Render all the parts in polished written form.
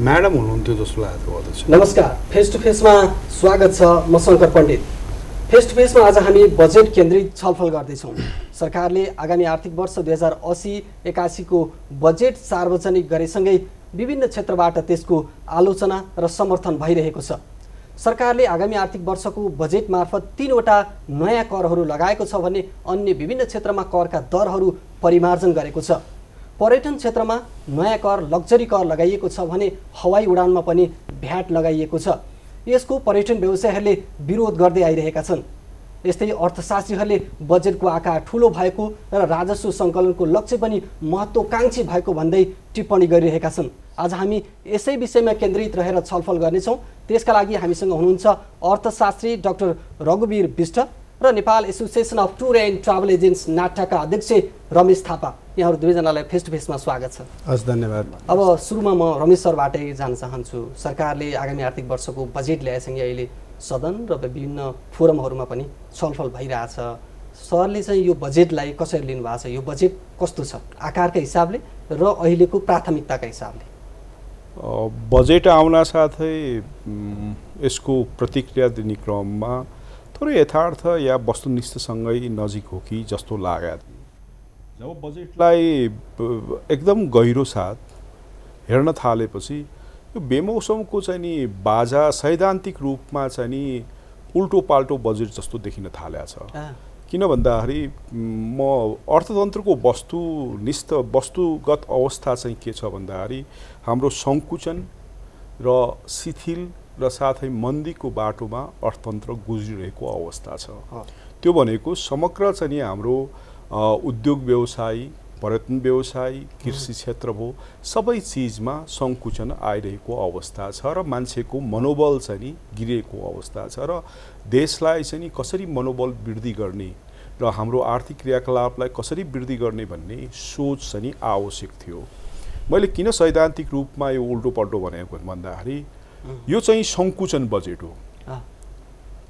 Madam हुनुहुन्थ्यो जस्तो लागेको अध्यक्ष। नमस्कार, फेस टु फेसमा स्वागत छ। म शङ्कर पण्डित। फेस टु फेसमा आज हामी बजेट केन्द्रित छलफल गर्दैछौँ। सरकारले आगामी आर्थिक वर्ष 2080-81 को बजेट सार्वजनिक गरेसँगै विभिन्न क्षेत्रबाट त्यसको आलोचना र समर्थन भइरहेको छ। सरकारले आगामी आर्थिक वर्षको बजेट मार्फत 3वटा नयाँ करहरू लगाएको छ भने अन्य विभिन्न क्षेत्रमा करका दरहरू परिमार्जन गरेको छ। पर्यटन क्षेत्रमा नयाँ कर लग्जरी कर लगाइएको छ भने हवाई उडानमा पनि भ्याट लगाइएको छ। यसको पर्यटन व्यवसायीहरूले विरोध गर्दै आइरहेका छन्। यस्तै अर्थशास्त्रीहरूले बजेटको आकार ठुलो भएको र राजस्व सङ्कलनको लक्ष्य पनि महत्त्वकाङ्क्षी भएको भन्दै टिप्पणी गरिरहेका छन्। आज हामी यसै विषयमा केन्द्रित रहेर छलफल गर्नेछौँ। त्यसका लागि हामीसँग हुनुहुन्छ अर्थशास्त्री डाक्टर रघुवीर बिष्ट र Nepal association of tour and travel agents नाटाका अध्यक्ष रमेश थापा। यहाँहरू दुवैजनालाई फेस टु फेसमा स्वागत छ। हस्, धन्यवाद। अब सुरुमा म रमेश सरबाटै जान चाहन्छु। सरकारले आगामी आर्थिक वर्षको बजेट ल्याएसँगै अहिले सदन र विभिन्न फोरमहरूमा पनि छलफल भइरहेछ। सरले चाहिँ यो बजेटलाई कसरी लिनुभएको छ? यो बजेट कस्तो छ आकारका हिसाबले र अहिलेको प्राथमिकताका हिसाबले? बजेट आउन साथै यसको प्रतिक्रिया दिने क्रममा थोरै यथार्थ या वस्तुनिष्ठसँगै नजिक हो कि जस्तो लाग्यो। जब बजेटलाई एकदम गहिरो साथ हेर्न थालेपछि यो बेमौसमको चाहिँ नि बाजा सैद्धान्तिक रूपमा चाहिँ नि उल्टो पाल्टो बजेट जस्तो देखिन थालेको छ। किन भन्दाखेरि म अर्थतन्त्रको वस्तुगत अवस्था चाहिँ के छ भन्दाखेरि हाम्रो सङ्कुचन र शिथिल र साथै मन्दीको बाटोमा अर्थतन्त्र गुज्रिरहेको अवस्था छ। त्यो भनेको समग्र चाहिँ नि हाम्रो उद्योग व्यवसाय, पर्यटन व्यवसाय, कृषि क्षेत्र भयो, सबै चिजमा सङ्कुचन आइरहेको अवस्था छ र मान्छेको मनोबल चाहिँ नि गिरेको अवस्था छ र देशलाई चाहिँ नि कसरी मनोबल वृद्धि गर्ने र हाम्रो आर्थिक क्रियाकलापलाई कसरी वृद्धि गर्ने भन्ने सोच चाहिँ नि आवश्यक थियो। मैले किन सैद्धान्तिक रूपमा यो उल्टो पल्टो भनेको भन्दाखेरि यो चाहिँ सङ्कुचन बजेट हो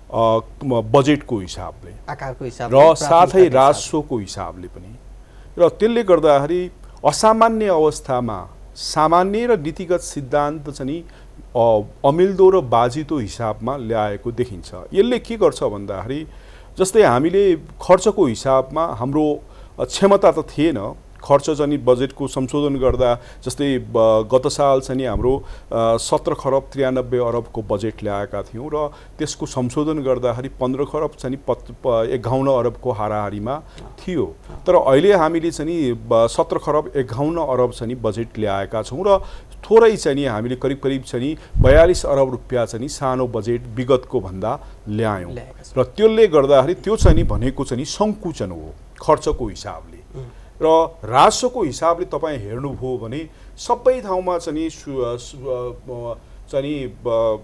बजेटको हिसाबले, आकारको हिसाबले र साथै राजस्वको हिसाबले पनि। र त्यसले गर्दाखेरि असामान्य अवस्थामा सामान्य र नीतिगत सिद्धान्त चाहिँ अमिल्दो र बाजिदो हिसाबमा ल्याएको देखिन्छ। यसले के गर्छ भन्दाखेरि जस्तै हामीले खर्चको हिसाबमा हाम्रो क्षमता त थिएन। खर्च चाहिँ बजेटको संशोधन गर्दा जस्तै गत साल चाहिँ हाम्रो 17 खरब 93 अरबको बजेट ल्याएका थियौँ र त्यसको संशोधन गर्दाखेरि 15 खरब चाहिँ 51 अरबको हाराहारीमा थियो। तर अहिले हामीले चाहिँ 17 खरब 51 अरब चाहिँ बजेट ल्याएका छौँ र थोरै चाहिँ हामीले करिब चाहिँ 42 अरब रुपियाँ चाहिँ सानो बजेट विगतको भन्दा ल्यायौँ र त्यसले गर्दाखेरि त्यो चाहिँ भनेको चाहिँ सङ्कुचन हो खर्चको हिसाबले। र राजस्वको हिसाबले तपाईँ हेर्नुभयो भने सबै ठाउँमा चाहिँ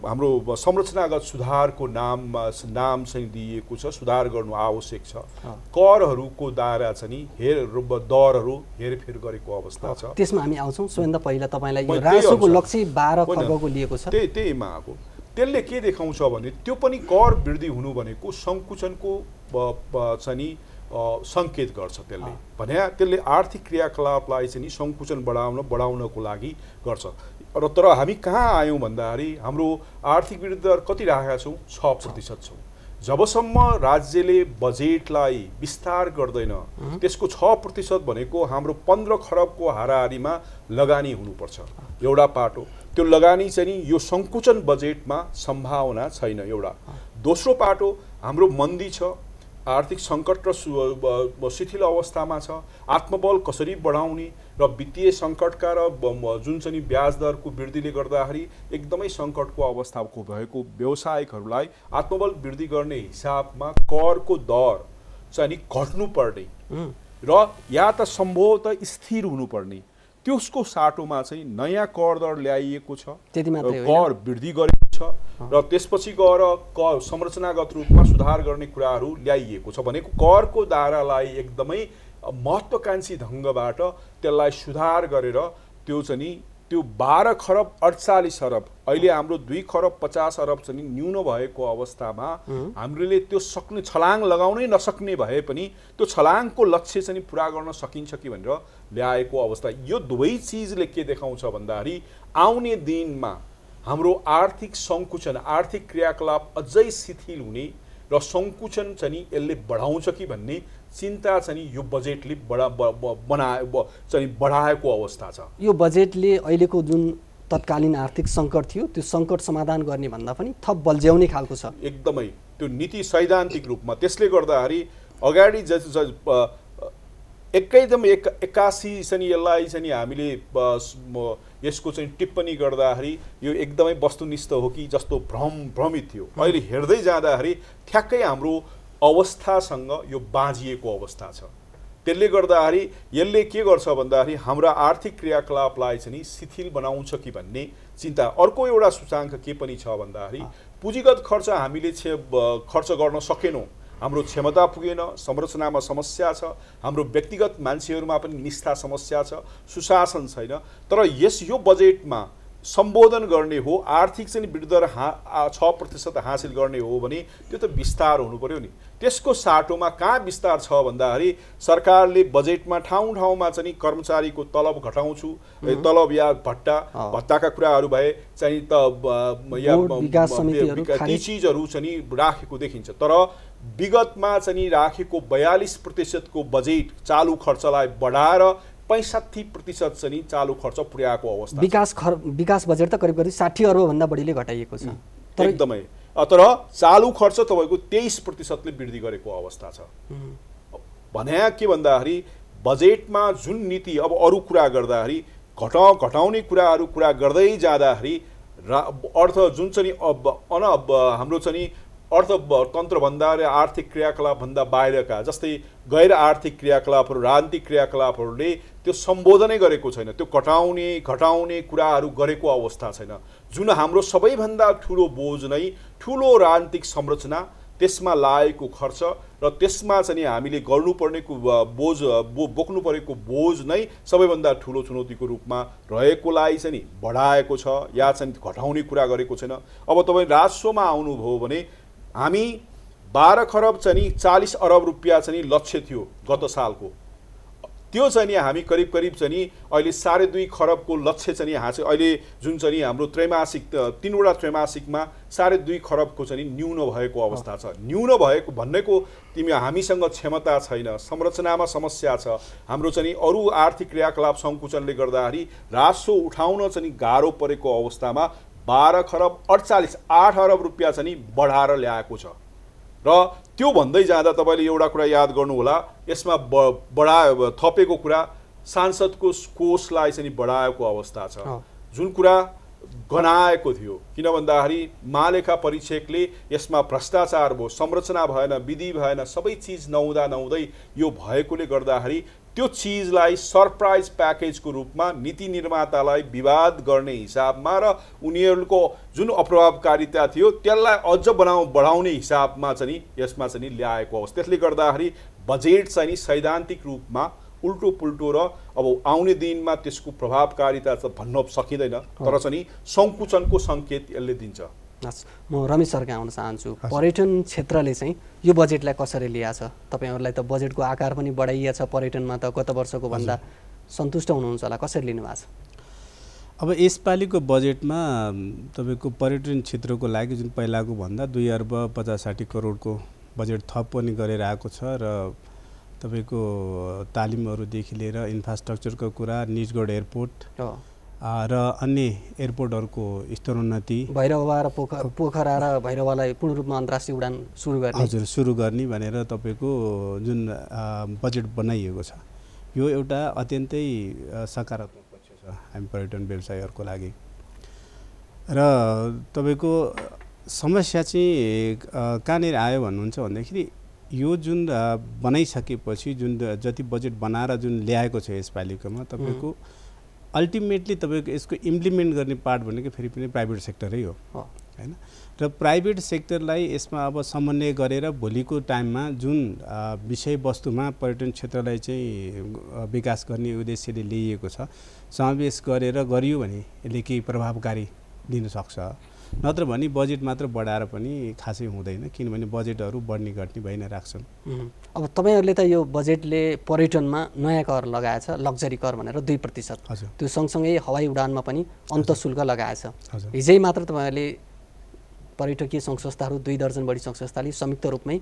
हाम्रो संरचनागत सुधारको नाम चाहिँ दिएको छ। सुधार गर्नु आवश्यक छ। करहरूको दायरा चाहिँ दरहरू हेरफेर गरेको अवस्था छ। त्यसमा हामी आउँछौँ। सबैभन्दा पहिला तपाईँलाई यो राजस्वको लक्ष्य 12 खर्बको लिएको छ। त्यहीमा आएको। त्यसले के देखाउँछ भने त्यो पनि कर वृद्धि हुनु भनेको सङ्कुचनको चाहिँ सङ्केत गर्छ। त्यसले आर्थिक क्रियाकलापलाई चाहिँ सङ्कुचन बढाउनको लागि गर्छ। र तर हामी कहाँ आयौँ भन्दाखेरि हाम्रो आर्थिक वृद्धि दर कति राखेका छौँ? 6% छौँ। जबसम्म राज्यले बजेटलाई विस्तार गर्दैन त्यसको 6% भनेको हाम्रो 15 खरबको हाराहारीमा लगानी हुनुपर्छ एउटा पाटो। त्यो लगानी चाहिँ यो सङ्कुचन बजेटमा सम्भावना छैन एउटा। दोस्रो पाटो हाम्रो मन्दी छ, आर्थिक सङ्कट र शिथिल अवस्थामा छ। आत्मबल कसरी बढाउने र वित्तीय सङ्कटका र जुन चाहिँ ब्याज दरको वृद्धिले गर्दाखेरि एकदमै सङ्कटको अवस्थाको भएको व्यवसायिकहरूलाई आत्मबल वृद्धि गर्ने हिसाबमा करको दर चाहिँ घट्नुपर्ने र या त सम्भवतः स्थिर हुनुपर्ने त्यसको साटोमा चाहिँ नयाँ कर दर ल्याइएको छ। कर वृद्धि गरेको छ र त्यसपछि गएर संरचनागत रूपमा सुधार गर्ने कुराहरू ल्याइएको छ भनेको करको दायरालाई एकदमै महत्त्वकाङ्क्षी ढङ्गबाट त्यसलाई सुधार गरेर त्यो चाहिँ त्यो 12 खरब 48 अरब अहिले हाम्रो 2 खरब 50 अरब चाहिँ न्यून भएको अवस्थामा हामीले त्यो सक्ने छलाङ लगाउनै नसक्ने भए पनि त्यो छलाङको लक्ष्य चाहिँ पुरा गर्न सकिन्छ कि भनेर ल्याएको अवस्था। यो दुवै चिजले के देखाउँछ भन्दाखेरि आउने दिनमा हाम्रो आर्थिक सङ्कुचन आर्थिक क्रियाकलाप अझै शिथिल हुने र सङ्कुचन चाहिँ नि यसले बढाउँछ कि भन्ने चिन्ता चाहिँ नि यो बजेटले बढाएको अवस्था छ। यो बजेटले अहिलेको जुन तत्कालीन आर्थिक सङ्कट थियो त्यो सङ्कट समाधान गर्ने भन्दा पनि थप बल्झ्याउने खालको छ। एकदमै त्यो नीति सैद्धान्तिक रूपमा त्यसले गर्दाखेरि अगाडि एकदम 81 चाहिँ यसलाई चाहिँ हामीले यसको चाहिँ टिप्पणी गर्दाखेरि यो एकदमै वस्तुनिष्ठ हो कि जस्तो भ्रमित थियो। अहिले हेर्दै जाँदाखेरि ठ्याक्कै हाम्रो अवस्थासँग यो बाँझिएको अवस्था छ। त्यसले गर्दाखेरि यसले के गर्छ भन्दाखेरि हाम्रा आर्थिक क्रियाकलापलाई चाहिँ शिथिल बनाउँछ कि भन्ने चिन्ता। अर्को एउटा सूचाङ्क के पनि छ भन्दाखेरि पुँजीगत खर्च हामीले खर्च गर्न सकेनौँ, हाम्रो क्षमता पुगेन, संरचनामा समस्या छ, हाम्रो व्यक्तिगत मान्छेहरूमा पनि निष्ठा समस्या छ, सुशासन छैन। तर यो बजेटमा सम्बोधन गर्ने हो आर्थिक चाहिँ वृद्धि दर 6% हासिल गर्ने हो भने त्यो त विस्तार हुनु पर्यो नि। त्यसको साटोमा कहाँ विस्तार छ भन्दाखेरि सरकारले बजेटमा ठाउँ ठाउँमा चाहिँ कर्मचारीको तलब घटाउँछु, तलब या भत्ताका कुराहरू भए चाहिँ ती चिजहरू चाहिँ राखेको देखिन्छ। तर विगतमा चाहिँ राखेको 42% को बजेट चालु खर्चलाई बढाएर 65% चाहिँ चालु खर्च पुर्याएको अवस्था। विकास बजेट त करिब 60 अर्ब भन्दा बढीले घटाइएको छ। एकदमै। तर चालु खर्च तपाईँको 23% ले वृद्धि गरेको अवस्था छ। भने के भन्दाखेरि बजेटमा जुन नीति अब अरू कुरा गर्दाखेरि घटाउने कुराहरू कुरा गर्दै जाँदाखेरि अर्थ जुन चाहिँ हाम्रो चाहिँ अर्थतन्त्रभन्दा र आर्थिक क्रियाकलापभन्दा बाहिरका जस्तै गैर आर्थिक क्रियाकलापहरू राजनीतिक क्रियाकलापहरूले त्यो सम्बोधनै गरेको छैन। त्यो घटाउने कुराहरू गरेको अवस्था छैन। जुन हाम्रो सबैभन्दा ठुलो बोझ नै ठुलो राजनीतिक संरचना, त्यसमा लागेको खर्च र त्यसमा चाहिँ हामीले गर्नुपर्नेको बोझ बोक्नु परेको बोझ नै सबैभन्दा ठुलो चुनौतीको रूपमा रहेकोलाई चाहिँ बढाएको छ या चाहिँ घटाउने कुरा गरेको छैन। अब तपाईँ राजस्वमा आउनुभयो भने हामी 12 खरब चाहिँ 40 अरब रुपियाँ चाहिँ लक्ष्य थियो गत सालको, त्यो चाहिँ हामी करिब चाहिँ अहिले 2.5 खरबको लक्ष्य चाहिँ हासिल अहिले जुन चाहिँ हाम्रो त्रैमासिक 3वटा त्रैमासिकमा 2.5 खरबको चाहिँ न्यून भएको अवस्था छ। न्यून भएको भन्नेको तिमी हामीसँग क्षमता छैन, संरचनामा समस्या छ, हाम्रो चाहिँ अरू आर्थिक क्रियाकलाप सङ्कुचनले गर्दाखेरि राजस्व उठाउन चाहिँ गाह्रो परेको अवस्थामा 12 खरब 8 अरब रुपियाँ चाहिँ बढाएर ल्याएको छ। र त्यो भन्दै जाँदा तपाईँले एउटा कुरा याद गर्नु होला, यसमा थपेको कुरा सांसदको कोषलाई चाहिँ बढाएको अवस्था छ, जुन कुरा गनाएको थियो। किन भन्दाखेरि महालेखा परीक्षकले यसमा भ्रष्टाचार भयो, संरचना भएन, विधि भएन, सबै चिज नहुँदै यो भएकोले गर्दाखेरि त्यो चिजलाई सरप्राइज प्याकेजको रूपमा नीति निर्मातालाई विवाद गर्ने हिसाबमा र उनीहरूको जुन अप्रभावकारिता थियो त्यसलाई अझ बढाउने हिसाबमा चाहिँ यसमा चाहिँ ल्याएको अवस्था। त्यसले गर्दाखेरि बजेट चाहिँ सैद्धान्तिक रूपमा उल्टो पुल्टो र अब आउने दिनमा त्यसको प्रभावकारिता त भन्न सकिँदैन, तर चाहिँ सङ्कुचनको सङ्केत यसले दिन्छ। म रमेश सरका आउन चाहन्छु। पर्यटन क्षेत्रले चाहिँ यो बजेटलाई कसरी ल्याछ? तपाईहरुलाई त बजेटको आकार पनि बढाइएको छ, पर्यटनमा त गत वर्षको भन्दा सन्तुष्ट हुनुहुन्छ होला, कसरी लिनु भएको छ? अब यसपालिको बजेटमा तपाईको पर्यटन क्षेत्रको लागि जुन पहिलाको भन्दा 2 अर्ब 50-60 करोडको बजेट थप पनि गरेर आएको छ र तपाईको तालिमहरुदेखि लिएर इन्फ्रास्ट्रक्चरको कुरा, निजगढ एयरपोर्ट र अन्य एयरपोर्टहरुको स्तरोन्नति, भैरवा र पोखरा र भैरवालाई पूर्ण रूपमा अन्तर्राष्ट्रिय उडान सुरु गर्ने, हजुर सुरु गर्ने भनेर तपाईको जुन बजेट बनाइएको छ यो एउटा अत्यन्तै सकारात्मक पक्ष छ हामी पर्यटन व्यवसायहरुको लागि। र तपाईको समस्या चाहिँ कहाँनिर आयो भन्नुहुन्छ भन्दाखेरि यो जुन बनाइसकेपछि जुन जति बजेट बनाएर जुन ल्याएको छ यसपालिकोमा तपाईको अल्टिमेटली तपाईको यसको इम्प्लिमेन्ट गर्ने पार्ट भनेको फेरि पनि प्राइभेट सेक्टरै हो हैन। र प्राइभेट सेक्टरलाई यसमा अब समन्वय गरेर भोलिको टाइममा जुन विषयवस्तुमा पर्यटन क्षेत्रलाई चाहिँ विकास गर्ने उद्देश्यले ल्याइएको छ समावेश गरेर गरियो भने यसले केही प्रभावकारी दिन सक्छ। नत्र भने बजेट मात्र बढाएर पनि खासै हुँदैन, किनभने बजेटहरू बढ्ने घट्ने भइ नै राख्छन्। अब तपाईँहरूले त यो बजेटले पर्यटनमा नयाँ कर लगाएछ, लग्जरी कर भनेर 2%। त्यो सँगसँगै हवाई उडानमा पनि अन्तशुल्क लगाएछ। हिजै मात्र तपाईँहरूले पर्यटकीय सङ्घ संस्थाहरू 2 दर्जन बढी सङ्घ संस्थाले संयुक्त रूपमै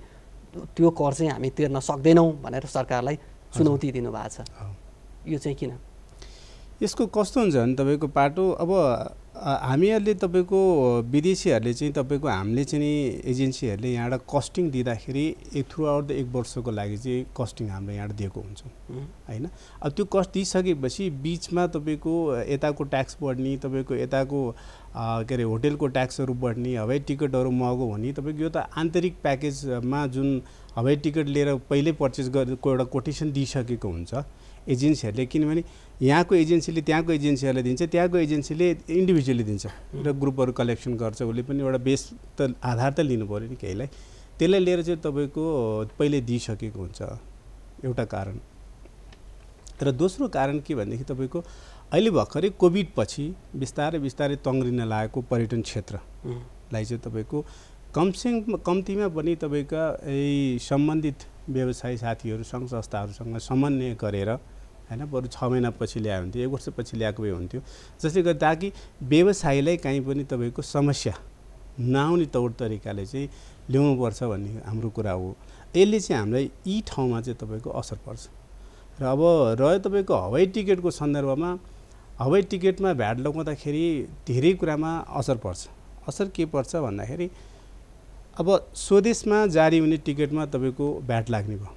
त्यो कर चाहिँ हामी तिर्न सक्दैनौँ भनेर सरकारलाई चुनौती दिनुभएको छ। यो चाहिँ किन? यसको कस्तो हुन्छ भने तपाईँको पाटो अब हामीहरूले तपाईँको विदेशीहरूले चाहिँ तपाईँको हामीले चाहिँ एजेन्सीहरूले यहाँबाट कस्टिङ दिँदाखेरि थ्रु आउट द 1 वर्षको लागि चाहिँ कस्टिङ हामीले यहाँबाट दिएको हुन्छ होइन। अब त्यो कस्ट दिइसकेपछि बिचमा तपाईँको यताको ट्याक्स बढ्ने, तपाईँको यताको के अरे होटेलको ट्याक्सहरू बढ्ने, हवाई टिकटहरू महँगो हुने, तपाईँको यो त आन्तरिक प्याकेजमा जुन हवाई टिकट लिएर पहिल्यै पर्चेस गरेको एउटा कोटेसन दिइसकेको हुन्छ एजेन्सीहरूले। किनभने यहाँको एजेन्सीले त्यहाँको एजेन्सीहरूलाई दिन्छ, त्यहाँको एजेन्सीले इन्डिभिजुअली दिन्छ र ग्रुपहरू कलेक्सन गर्छ, उसले पनि एउटा बेस त आधार त लिनु पऱ्यो नि केहीलाई, त्यसलाई लिएर चाहिँ तपाईँको पहिले दिइसकेको हुन्छ एउटा कारण। र दोस्रो कारण के भनेदेखि तपाईँको अहिले भर्खरै कोभिड पछि बिस्तारै बिस्तारै तङ्ग्रिन लागेको पर्यटन क्षेत्रलाई चाहिँ तपाईँको कम्तीमा पनि तपाईँका सम्बन्धित व्यवसायी साथीहरू सङ्घ संस्थाहरूसँग समन्वय गरेर होइन, बरु 6 महिनापछि ल्यायो हुन्थ्यो, 1 वर्षपछि ल्याएको भए हुन्थ्यो, जसले गर्दा ताकि व्यवसायीलाई कहीँ पनि तपाईँको समस्या नआउने तौर तरिकाले चाहिँ ल्याउनुपर्छ भन्ने हाम्रो कुरा हो। यसले चाहिँ हामीलाई यी ठाउँमा चाहिँ तपाईँको असर पर्छ। र अब रह्यो तपाईँको हवाई टिकटको सन्दर्भमा, हवाई टिकटमा भ्याट लगाउँदाखेरि धेरै कुरामा असर पर्छ। असर के पर्छ भन्दाखेरि अब स्वदेशमा जारी हुने टिकटमा तपाईँको भ्याट लाग्ने भयो,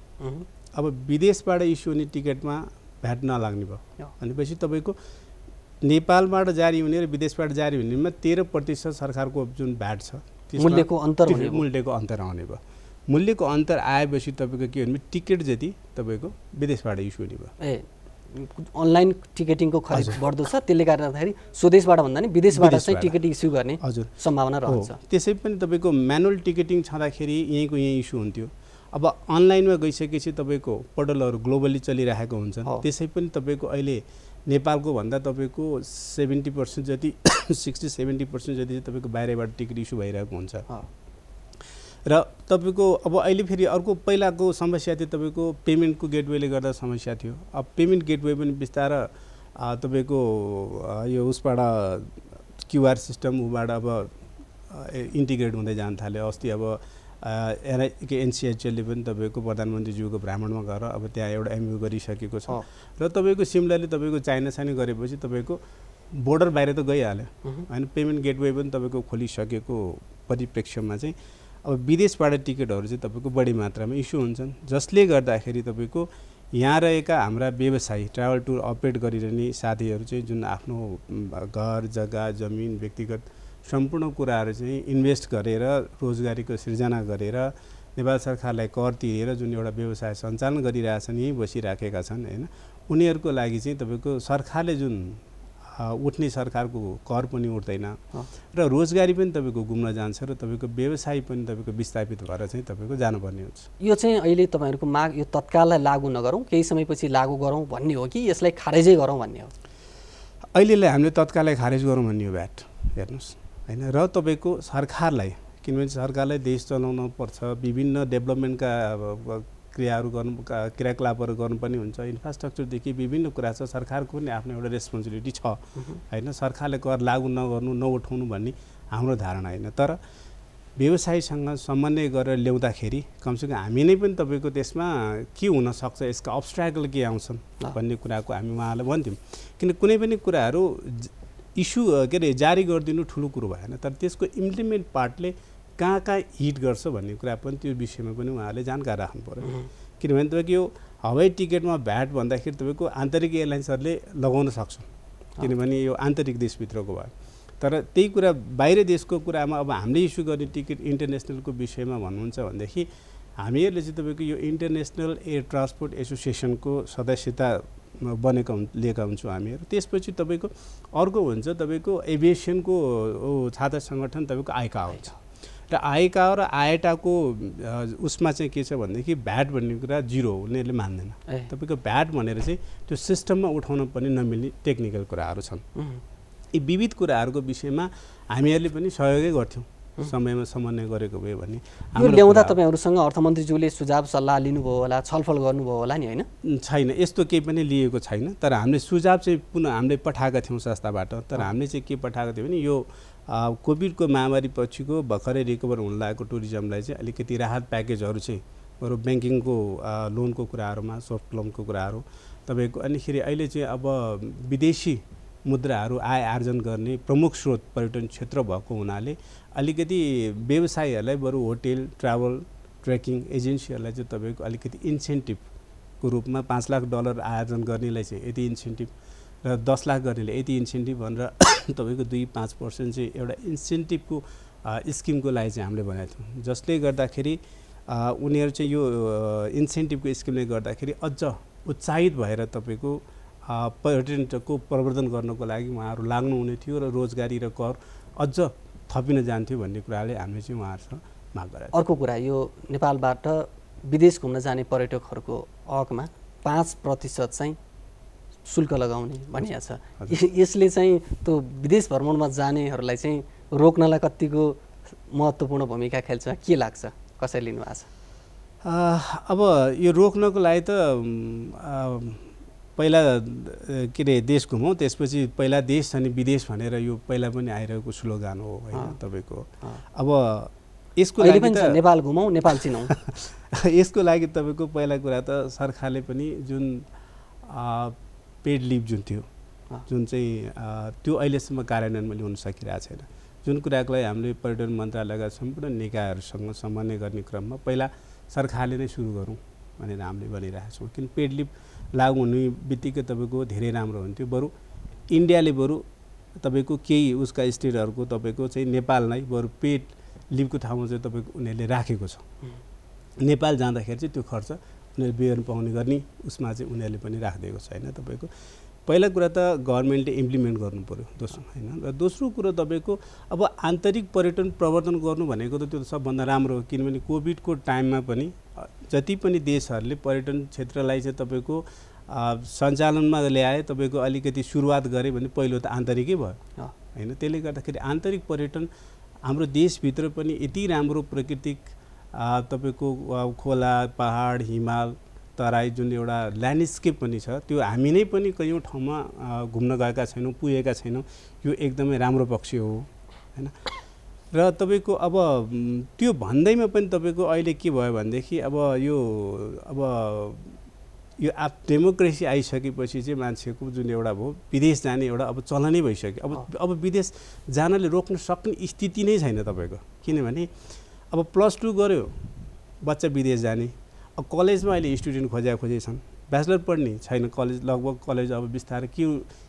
अब विदेशबाट इस्यु हुने टिकटमा भ्याट नलाग्ने भयो भनेपछि तपाईँको नेपालबाट जारी हुने र विदेशबाट जारी हुनेमा 13% सरकारको जुन भ्याट छ मूल्यको अन्तर आउने भयो। मूल्यको अन्तर आएपछि तपाईँको के भने टिकट जति तपाईँको विदेशबाट इस्यु हुने भयो। अनलाइन टिकटिङको खरिद बढ्दो छ, त्यसले गर्दाखेरि स्वदेशबाट भन्दा नि विदेशबाट चाहिँ टिकट इस्यु गर्ने सम्भावना रहन्छ। त्यसै पनि तपाईँको म्यानुअल टिकटिङ छँदाखेरि यहीँको यहीँ इस्यु हुन्थ्यो। अब अनलाइनमा गइसकेपछि तपाईँको पोर्टलहरू ग्लोबली चलिरहेको हुन्छ, त्यसै पनि तपाईँको अहिले नेपालको भन्दा तपाईँको 70% जति 60-70% जति तपाईँको बाहिरबाट टिकट इस्यु भइरहेको हुन्छ। र तपाईँको अब अहिले फेरि अर्को पहिलाको समस्या थियो तपाईँको पेमेन्टको गेटवेले गर्दा समस्या थियो। अब पेमेन्ट गेटवे पनि बिस्तारै तपाईँको यो उसबाट क्युआर सिस्टम उबाट अब इन्टिग्रेट हुँदै जान थाल्यो। अस्ति अब एनसिएचएलले पनि तपाईँको प्रधानमन्त्रीज्यूको भ्रमणमा गएर अब त्यहाँ एउटा एमयू गरिसकेको छ र तपाईँको सिमलाले तपाईँको चाइनासानी गरेपछि तपाईँको बोर्डर बाहिर त गइहाल्यो होइन। पेमेन्ट गेटवे पनि तपाईँको खोलिसकेको परिप्रेक्ष्यमा चाहिँ अब विदेशबाट टिकटहरू चाहिँ तपाईँको बढी मात्रामा इस्यु हुन्छन्, जसले गर्दाखेरि तपाईँको यहाँ रहेका हाम्रा व्यवसायी ट्राभल टुर अपरेट गरिरहने साथीहरू चाहिँ जुन आफ्नो घर जग्गा जमिन व्यक्तिगत सम्पूर्ण कुराहरू चाहिँ इन्भेस्ट गरेर रोजगारीको सिर्जना गरेर नेपाल सरकारलाई कर तिरेर जुन एउटा व्यवसाय सञ्चालन गरिरहेछन्, यहीँ बसिराखेका छन् होइन, उनीहरूको लागि चाहिँ तपाईँको सरकारले जुन उठ्ने सरकारको कर पनि उठ्दैन र रोजगारी पनि तपाईँको गुम्न जान्छ र तपाईँको व्यवसाय पनि तपाईँको विस्थापित भएर चाहिँ तपाईँको जानुपर्ने हुन्छ। यो चाहिँ अहिले तपाईँहरूको माग यो तत्काललाई लागू नगरौँ, केही समयपछि लागू गरौँ भन्ने हो कि यसलाई खारेजै गरौँ भन्ने हो? अहिलेलाई हामीले तत्कालै खारेज गरौँ भन्ने हो भ्याट, हेर्नुहोस् होइन। र तपाईँको सरकारलाई, किनभने सरकारलाई देश चलाउनु पर्छ, विभिन्न डेभलपमेन्टका क्रियाहरू गर्नु क्रियाकलापहरू गर्नुपर्ने हुन्छ, इन्फ्रास्ट्रक्चरदेखि विभिन्न कुरा छ, सरकारको पनि आफ्नो एउटा रेस्पोन्सिबिलिटी छ होइन। सरकारले कर लागू नगर्नु नउठाउनु भन्ने हाम्रो धारणा होइन, तर व्यवसायीसँग समन्वय गरेर ल्याउँदाखेरि कमसेकम हामी नै पनि तपाईँको त्यसमा के हुनसक्छ, यसका अब्स्ट्याकल के आउँछन् भन्ने कुराको हामी उहाँलाई भन्थ्यौँ। किन कुनै पनि कुराहरू इस्यु के अरे जारी गरिदिनु ठुलो कुरो भएन, तर त्यसको इम्प्लिमेन्ट पार्टले कहाँ कहाँ हिट गर्छ भन्ने कुरा पनि त्यो विषयमा पनि उहाँहरूले जानकारी राख्नु पऱ्यो। किनभने तपाईँको यो हवाई टिकटमा भ्याट भन्दाखेरि तपाईँको आन्तरिक एयरलाइन्सहरूले लगाउन सक्छ, किनभने यो आन्तरिक देशभित्रको भयो। तर त्यही कुरा बाहिर देशको कुरामा अब हामीले इस्यु गर्ने टिकट इन्टरनेसनलको विषयमा भन्नुहुन्छ भनेदेखि हामीहरूले चाहिँ तपाईँको यो इन्टरनेसनल एयर ट्रान्सपोर्ट एसोसिएसनको सदस्यता लिएका हुन्छौँ हामीहरू। त्यसपछि तपाईँको अर्को हुन्छ तपाईँको एभिएसनको छात्र सङ्गठन तपाईँको आइका हुन्छ र आइका र आएटाको उसमा चाहिँ के छ भनेदेखि भ्याट भन्ने कुरा जिरो हो, उनीहरूले मान्दैन। तपाईँको भ्याट भनेर चाहिँ त्यो सिस्टममा उठाउन पनि नमिल्ने टेक्निकल कुराहरू छन् यी विविध कुराहरूको विषयमा हामीहरूले पनि सहयोगै गर्थ्यौँ समयमा समन्वय गरेको भए भने। यो ल्याउँदा तपाईँहरूसँग अर्थमन्त्रीज्यूले सुझाव सल्लाह लिनुभयो होला, छलफल गर्नुभयो होला नि, होइन? छैन, यस्तो केही पनि लिएको छैन। तर हामीले सुझाव चाहिँ पुनः हामीले पठाएका थियौँ संस्थाबाट। तर हामीले चाहिँ के पठाएको थियौँ भने यो कोभिडको महामारी पछिको भर्खरै रिकभर हुन लागेको टुरिज्मलाई चाहिँ अलिकति राहत प्याकेजहरू चाहिँ बरु ब्याङ्किङको लोनको कुराहरूमा, सफ्ट लोनको कुराहरू तपाईँको, अनिखेरि अहिले चाहिँ अब विदेशी मुद्राहरू आय आर्जन गर्ने प्रमुख स्रोत पर्यटन क्षेत्र भएको हुनाले अलिकति व्यवसायीहरूलाई बरु होटेल, ट्राभल, ट्रेकिङ एजेन्सीहरूलाई चाहिँ तपाईँको अलिकति इन्सेन्टिभको रूपमा $5 लाख आयोजन गर्नेलाई चाहिँ यति इन्सेन्टिभ र 10 लाख गर्नेले यति इन्सेन्टिभ भनेर तपाईँको 2-5% चाहिँ एउटा इन्सेन्टिभको स्किमको लागि चाहिँ हामीले बनाएको थियौँ, जसले गर्दाखेरि उनीहरू चाहिँ यो इन्सेन्टिभको स्किमले गर्दाखेरि अझ उत्साहित भएर तपाईँको पर्यटनको प्रवर्धन गर्नको लागि उहाँहरू लाग्नुहुने थियो र रोजगारी र कर अझ थपिन जान्थ्यो भन्ने कुराले हामीले चाहिँ उहाँहरूसँग माग गरेका थियौँ। अर्को कुरा, यो नेपालबाट विदेश घुम्न जाने पर्यटकहरूको हकमा 5% चाहिँ शुल्क लगाउने भनिएको छ। यसले चाहिँ त्यो विदेश भ्रमणमा जानेहरूलाई चाहिँ रोक्नलाई कतिको महत्त्वपूर्ण भूमिका खेल्छ, के लाग्छ? कसरी लिनुभएको छ? अब यो रोक्नको लागि त पहिला के अरे देश घुमौँ, त्यसपछि पहिला देश अनि विदेश भनेर यो पहिला पनि आइरहेको स्लोगान हो होइन तपाईँको। अब यसको लागि त नेपाल घुमौँ, नेपाल चिनौँ यसको लागि तपाईँको पहिला कुरा त सरकारले पनि जुन पेड लिभ जुन थियो, जुन चाहिँ त्यो अहिलेसम्म कार्यान्वयनमा ल्याउन सकिरहेको छैन। जुन कुराको लागि हामीले पर्यटन मन्त्रालयका सम्पूर्ण निकायहरूसँग समन्वय गर्ने क्रममा पहिला सरकारले नै सुरु गरौँ भनेर हामीले भनिरहेका छौँ। किन पेड लिभ लागु हुने बित्तिकै तपाईँको धेरै राम्रो हुन्थ्यो। बरु इन्डियाले बरु तपाईँको केही उसका स्टेटहरूको तपाईँको चाहिँ नेपाललाई बरु पेड लिभको ठाउँमा चाहिँ तपाईँको उनीहरूले राखेको छ। नेपाल जाँदाखेरि चाहिँ त्यो खर्च उनीहरूले बेहोर्न पाउने गर्ने उसमा चाहिँ उनीहरूले पनि राखिदिएको छ होइन तपाईँको। पहिला कुरा त गभर्मेन्टले इम्प्लिमेन्ट गर्नु पऱ्यो, दोस्रो होइन। र दोस्रो कुरो तपाईँको अब आन्तरिक पर्यटन प्रवर्धन गर्नु भनेको त त्यो सबभन्दा राम्रो हो, किनभने कोभिडको टाइममा पनि जति पनि देशहरूले पर्यटन क्षेत्रलाई चाहिँ तपाईँको सञ्चालनमा ल्याए, तपाईँको अलिकति सुरुवात गरे भने पहिलो त आन्तरिकै भयो होइन। त्यसले गर्दाखेरि आन्तरिक पर्यटन हाम्रो देशभित्र पनि यति राम्रो प्राकृतिक तपाईँको खोला, पहाड, हिमाल, तराई जुन एउटा ल्यान्डस्केप पनि छ, त्यो हामी नै पनि कयौँ ठाउँमा घुम्न गएका छैनौँ, पुगेका छैनौँ। यो एकदमै राम्रो पक्ष हो होइन। र तपाईँको अब त्यो भन्दैमा पनि तपाईँको अहिले के भयो भनेदेखि अब यो डेमोक्रेसी आइसकेपछि चाहिँ मान्छेको जुन एउटा भयो विदेश जाने एउटा अब चलनै भइसक्यो। अब विदेश जानले रोक्न सक्ने स्थिति नै छैन तपाईँको, किनभने अब +2 गर्यो बच्चा विदेश जाने, अब कलेजमा अहिले स्टुडेन्ट खोजे छन्, ब्याचलर पढ्ने छैन कलेज, लगभग कलेज अब बिस्तारै के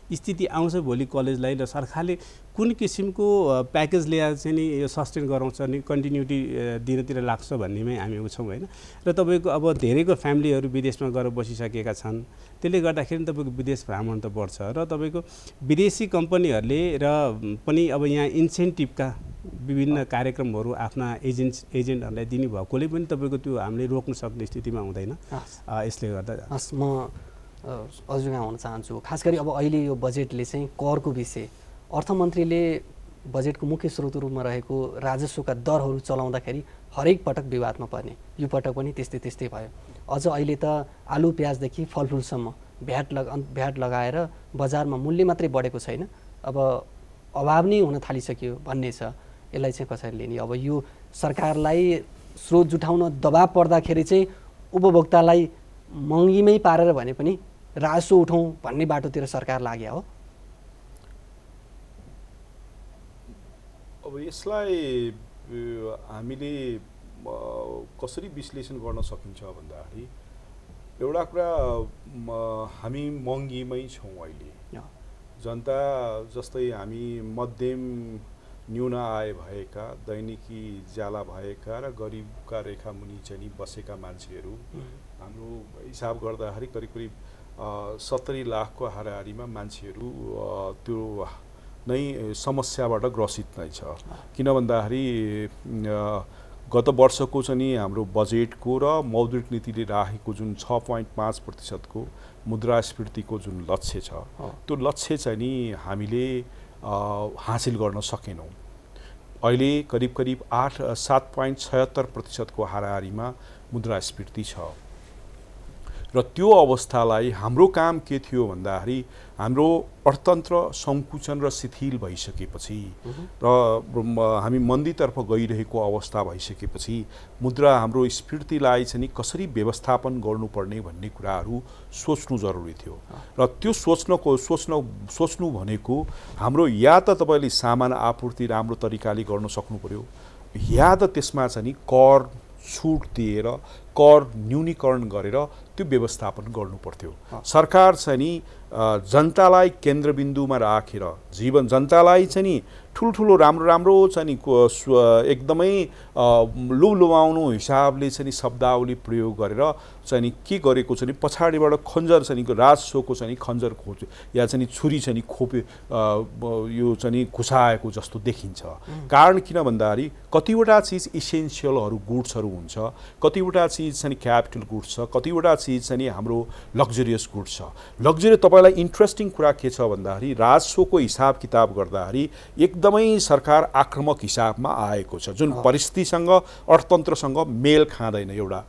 स्थिति आउँछ भोलि कलेजलाई र सरकारले कुन किसिमको प्याकेज ल्याएर चाहिँ नि यो सस्टेन गराउँछ नि कन्टिन्युटी दिनतिर लाग्छ भन्नेमै हामी छौँ होइन। र तपाईँको अब धेरैको फ्यामिलीहरू विदेशमा गएर बसिसकेका छन्, त्यसले गर्दाखेरि तपाईँको विदेश भ्रमण त बढ्छ। र तपाईँको विदेशी कम्पनीहरूले र पनि अब यहाँ इन्सेन्टिभका विभिन्न कार्यक्रमहरू आफ्ना एजेन्टहरूलाई दिने भएकोले पनि तपाईँको त्यो हामीले रोक्न सक्ने स्थितिमा हुँदैन। यसले गर्दा म अजुगा हुन चाहन्छु, खास गरी अब अहिले यो बजेटले चाहिँ करको विषय, अर्थमन्त्रीले बजेटको मुख्य स्रोत रूपमा रहेको राजस्वका दरहरू चलाउँदाखेरि हरेक पटक विवादमा पर्ने, यो पटक पनि त्यस्तै भयो। अझ अहिले त आलु प्याजदेखि फलफुलसम्म भ्याट लगाएर बजारमा मूल्य मात्रै बढेको छैन, अब अभाव नै हुन थालिसक्यो भन्ने छ। यसलाई चाहिँ कसरी लिने? अब यो सरकारलाई स्रोत जुटाउन दबाब पर्दाखेरि चाहिँ उपभोक्तालाई महँगीमै पारेर भने पनि राजस्व उठाउँ भन्ने बाटोतिर सरकार लाग्यो हो। अब यसलाई हामीले कसरी विश्लेषण गर्न सकिन्छ भन्दाखेरि एउटा कुरा हामी महँगीमै छौँ अहिले। जनता जस्तै हामी मध्यम न्यून आय भएका, दैनिकी ज्याला भएका र गरिबका रेखा मुनि चाहिँ बसेका मान्छेहरू हाम्रो हिसाब गर्दाखेरि करिब 70 लाखको हाराहारीमा मान्छेहरू त्यो नै समस्याबाट ग्रसित नै छ। किन भन्दाखेरि गत वर्षको चाहिँ हाम्रो बजेटको र मौद्रिक नीतिले राखेको जुन 6.5% को मुद्रास्फीतिको जुन लक्ष्य छ, त्यो लक्ष्य चाहिँ नि हामीले हासिल गर्न सकेनौँ। अहिले करिब 7.76% हाराहारीमा मुद्रास्फीति छ र त्यो अवस्थालाई हाम्रो काम के थियो भन्दाखेरि हाम्रो अर्थतन्त्र सङ्कुचन र शिथिल भइसकेपछि र हामी मन्दीतर्फ गइरहेको अवस्था भइसकेपछि मुद्रा हाम्रो स्फीतिलाई चाहिँ नि कसरी व्यवस्थापन गर्नुपर्ने भन्ने कुराहरू सोच्नु जरुरी थियो र त्यो सोच्नु भनेको हाम्रो या त तपाईँले सामान आपूर्ति राम्रो तरिकाले गर्न सक्नु पर्यो या त त्यसमा चाहिँ नि कर छुट दिएर कर न्यूनीकरण गरेर त्यो व्यवस्थापन गर्नु पर्थ्यो। सरकार चाहिँ नि जनतालाई केन्द्रबिन्दुमा राखेर जनतालाई चाहिँ नि ठुल्ठुलो राम्रो चाहिँ नि एकदमै लुभाउनु हिसाबले चाहिँ नि शब्दावली प्रयोग गरेर चाहिँ नि के गरेको छ नि पछाडिबाट खन्जर चाहिँ नि राजसोको चाहिँ नि खन्जर खोज्यो या चाहिँ नि छुरी चाहिँ नि खोपे यो चाहिँ नि घुसाएको जस्तो देखिन्छ। कारण किन भन्दाखेरि कतिवटा चिज इसेन्सियलहरू गुड्सहरू हुन्छ, कतिवटा चिज चाहिँ नि क्यापिटल गुड्स छ, कतिवटा चिज चाहिँ नि हाम्रो लग्जरियस गुड्स छ। लग्जरी तपाईँलाई इन्ट्रेस्टिङ कुरा के छ भन्दाखेरि राजस्वको हिसाब किताब गर्दाखेरि एकदमै सरकार आक्रामक हिसाबमा आएको छ जुन परिस्थितिसँग अर्थतन्त्रसँग मेल खाँदैन। एउटा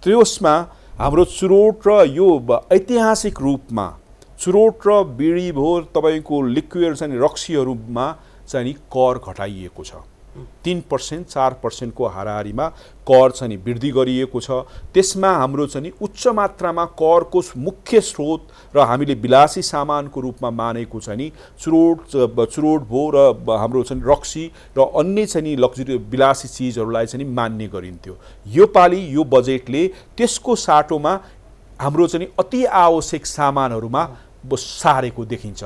त्यसमा हाम्रो चुरोट र यो ऐतिहासिक रूपमा चुरोट र बिडी भो तपाईँको लिक्विड चाहिँ रक्सीहरूमा चाहिँ नि कर घटाइएको छ। 3% 4% को हाराहारीमा कर चाहिँ वृद्धि गरिएको छ। त्यसमा हाम्रो चाहिँ उच्च मात्रामा करको मुख्य स्रोत र हामीले विलासी सामानको रूपमा मानेको चाहिँ चुरोट भो र हाम्रो चाहिँ रक्सी र अन्य चाहिँ लग्जरी विलासी चिजहरूलाई चाहिँ मान्ने गरिन्थ्यो। यो पालि यो बजेटले त्यसको साटोमा हाम्रो चाहिँ अति आवश्यक सामानहरूमा सारेको देखिन्छ।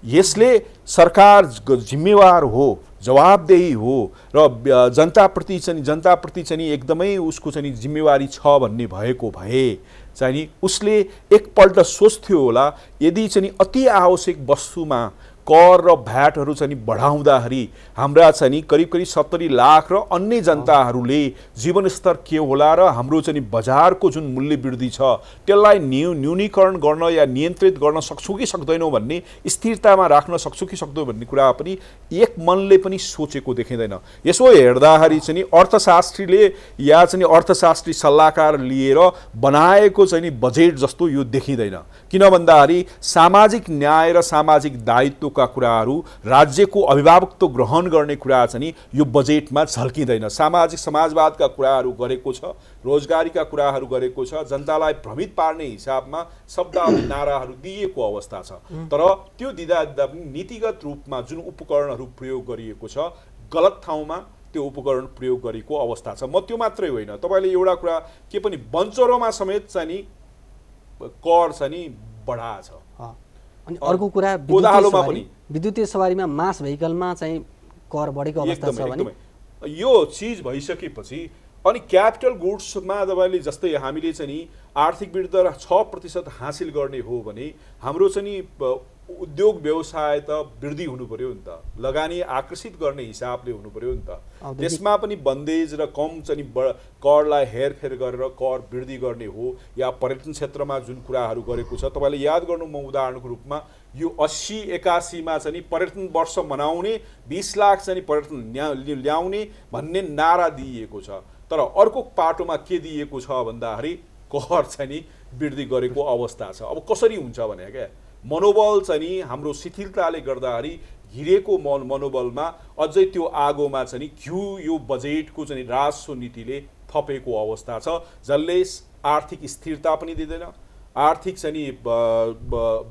यसले सरकार जिम्मेवार हो, जवाबदेही हो र जनताप्रति चाहिँ एकदमै उसको चाहिँ जिम्मेवारी छ भन्ने भएको भए चाहिँ नि उसले एकपल्ट सोच्थ्यो होला यदि चाहिँ अति आवश्यक वस्तुमा कर र भ्याटहरू चाहिँ बढाउँदाखेरि हाम्रा चाहिँ करिब 70 लाख र अन्य जनताहरूले जीवनस्तर के होला र हाम्रो चाहिँ बजारको जुन मूल्य वृद्धि छ त्यसलाई न्यूनीकरण गर्न या नियन्त्रित गर्न सक्छौँ कि सक्दैनौँ भन्ने, स्थिरतामा राख्न सक्छौँ कि सक्दैनौँ भन्ने कुरा पनि एक मनले पनि सोचेको देखिँदैन। यसो हेर्दाखेरि चाहिँ अर्थशास्त्रीले या चाहिँ अर्थशास्त्री सल्लाहकार लिएर बनाएको चाहिँ बजेट जस्तो यो देखिँदैन। किन भन्दाखेरि सामाजिक न्याय र सामाजिक दायित्व का कुराहरू राज्यको अभिभावकत्व ग्रहण गर्ने कुरा चाहिँ यो बजेटमा झल्किँदैन। सामाजिक समाजवादका कुराहरू गरेको छ, रोजगारीका कुराहरू गरेको छ, जनतालाई भ्रमित पार्ने हिसाबमा शब्दावली नाराहरू दिएको अवस्था छ। तर त्यो दिँदा पनि नीतिगत रूपमा जुन उपकरणहरू प्रयोग गरिएको छ गलत ठाउँमा त्यो उपकरण प्रयोग गरेको अवस्था छ। म त्यो मात्रै होइन, तपाईले एउटा कुरा के पनि बन्चरोमा समेत चाहिँ कर चाहिँ बढाएको छ। अनि अर्को कुरा विद्युतीय सवारीमा मास भेहिकलमा चाहिँ कर बढेको अवस्था छ भने यो चिज भइसकेपछि अनि क्यापिटल गुड्समा तपाईले जस्तै हामीले चाहिँ आर्थिक वृद्धि दर 6% हासिल गर्ने हो भने हाम्रो चाहिँ उद्योग व्यवसाय त वृद्धि हुनु पर्यो नि त, लगानी आकर्षित गर्ने हिसाबले हुनु पर्यो नि त। त्यसमा पनि बन्देज र कम चाहिँ करलाई हेरफेर गरेर कर वृद्धि गर्ने हो या पर्यटन क्षेत्रमा जुन कुराहरू गरेको छ तपाईले याद गर्नु, म उदाहरणको रूपमा यो 80-81 मा चाहिँ पर्यटन वर्ष मनाउने 20 लाख चाहिँ पर्यटन ल्याउने भन्ने नारा दिइएको छ। तर अर्को पाटोमा के दिएको छ भन्दाखेरि कर चाहिँ वृद्धि गरेको अवस्था छ। अब कसरी हुन्छ भने क्या मनोबल चाहिँ हाम्रो शिथिलताले गर्दाखेरि घिरेको मनोबलमा अझै त्यो आगोमा चाहिँ घिउ यो बजेटको चाहिँ राजस्व नीतिले थपेको अवस्था छ जसले आर्थिक स्थिरता पनि दिँदैन, आर्थिक चाहिँ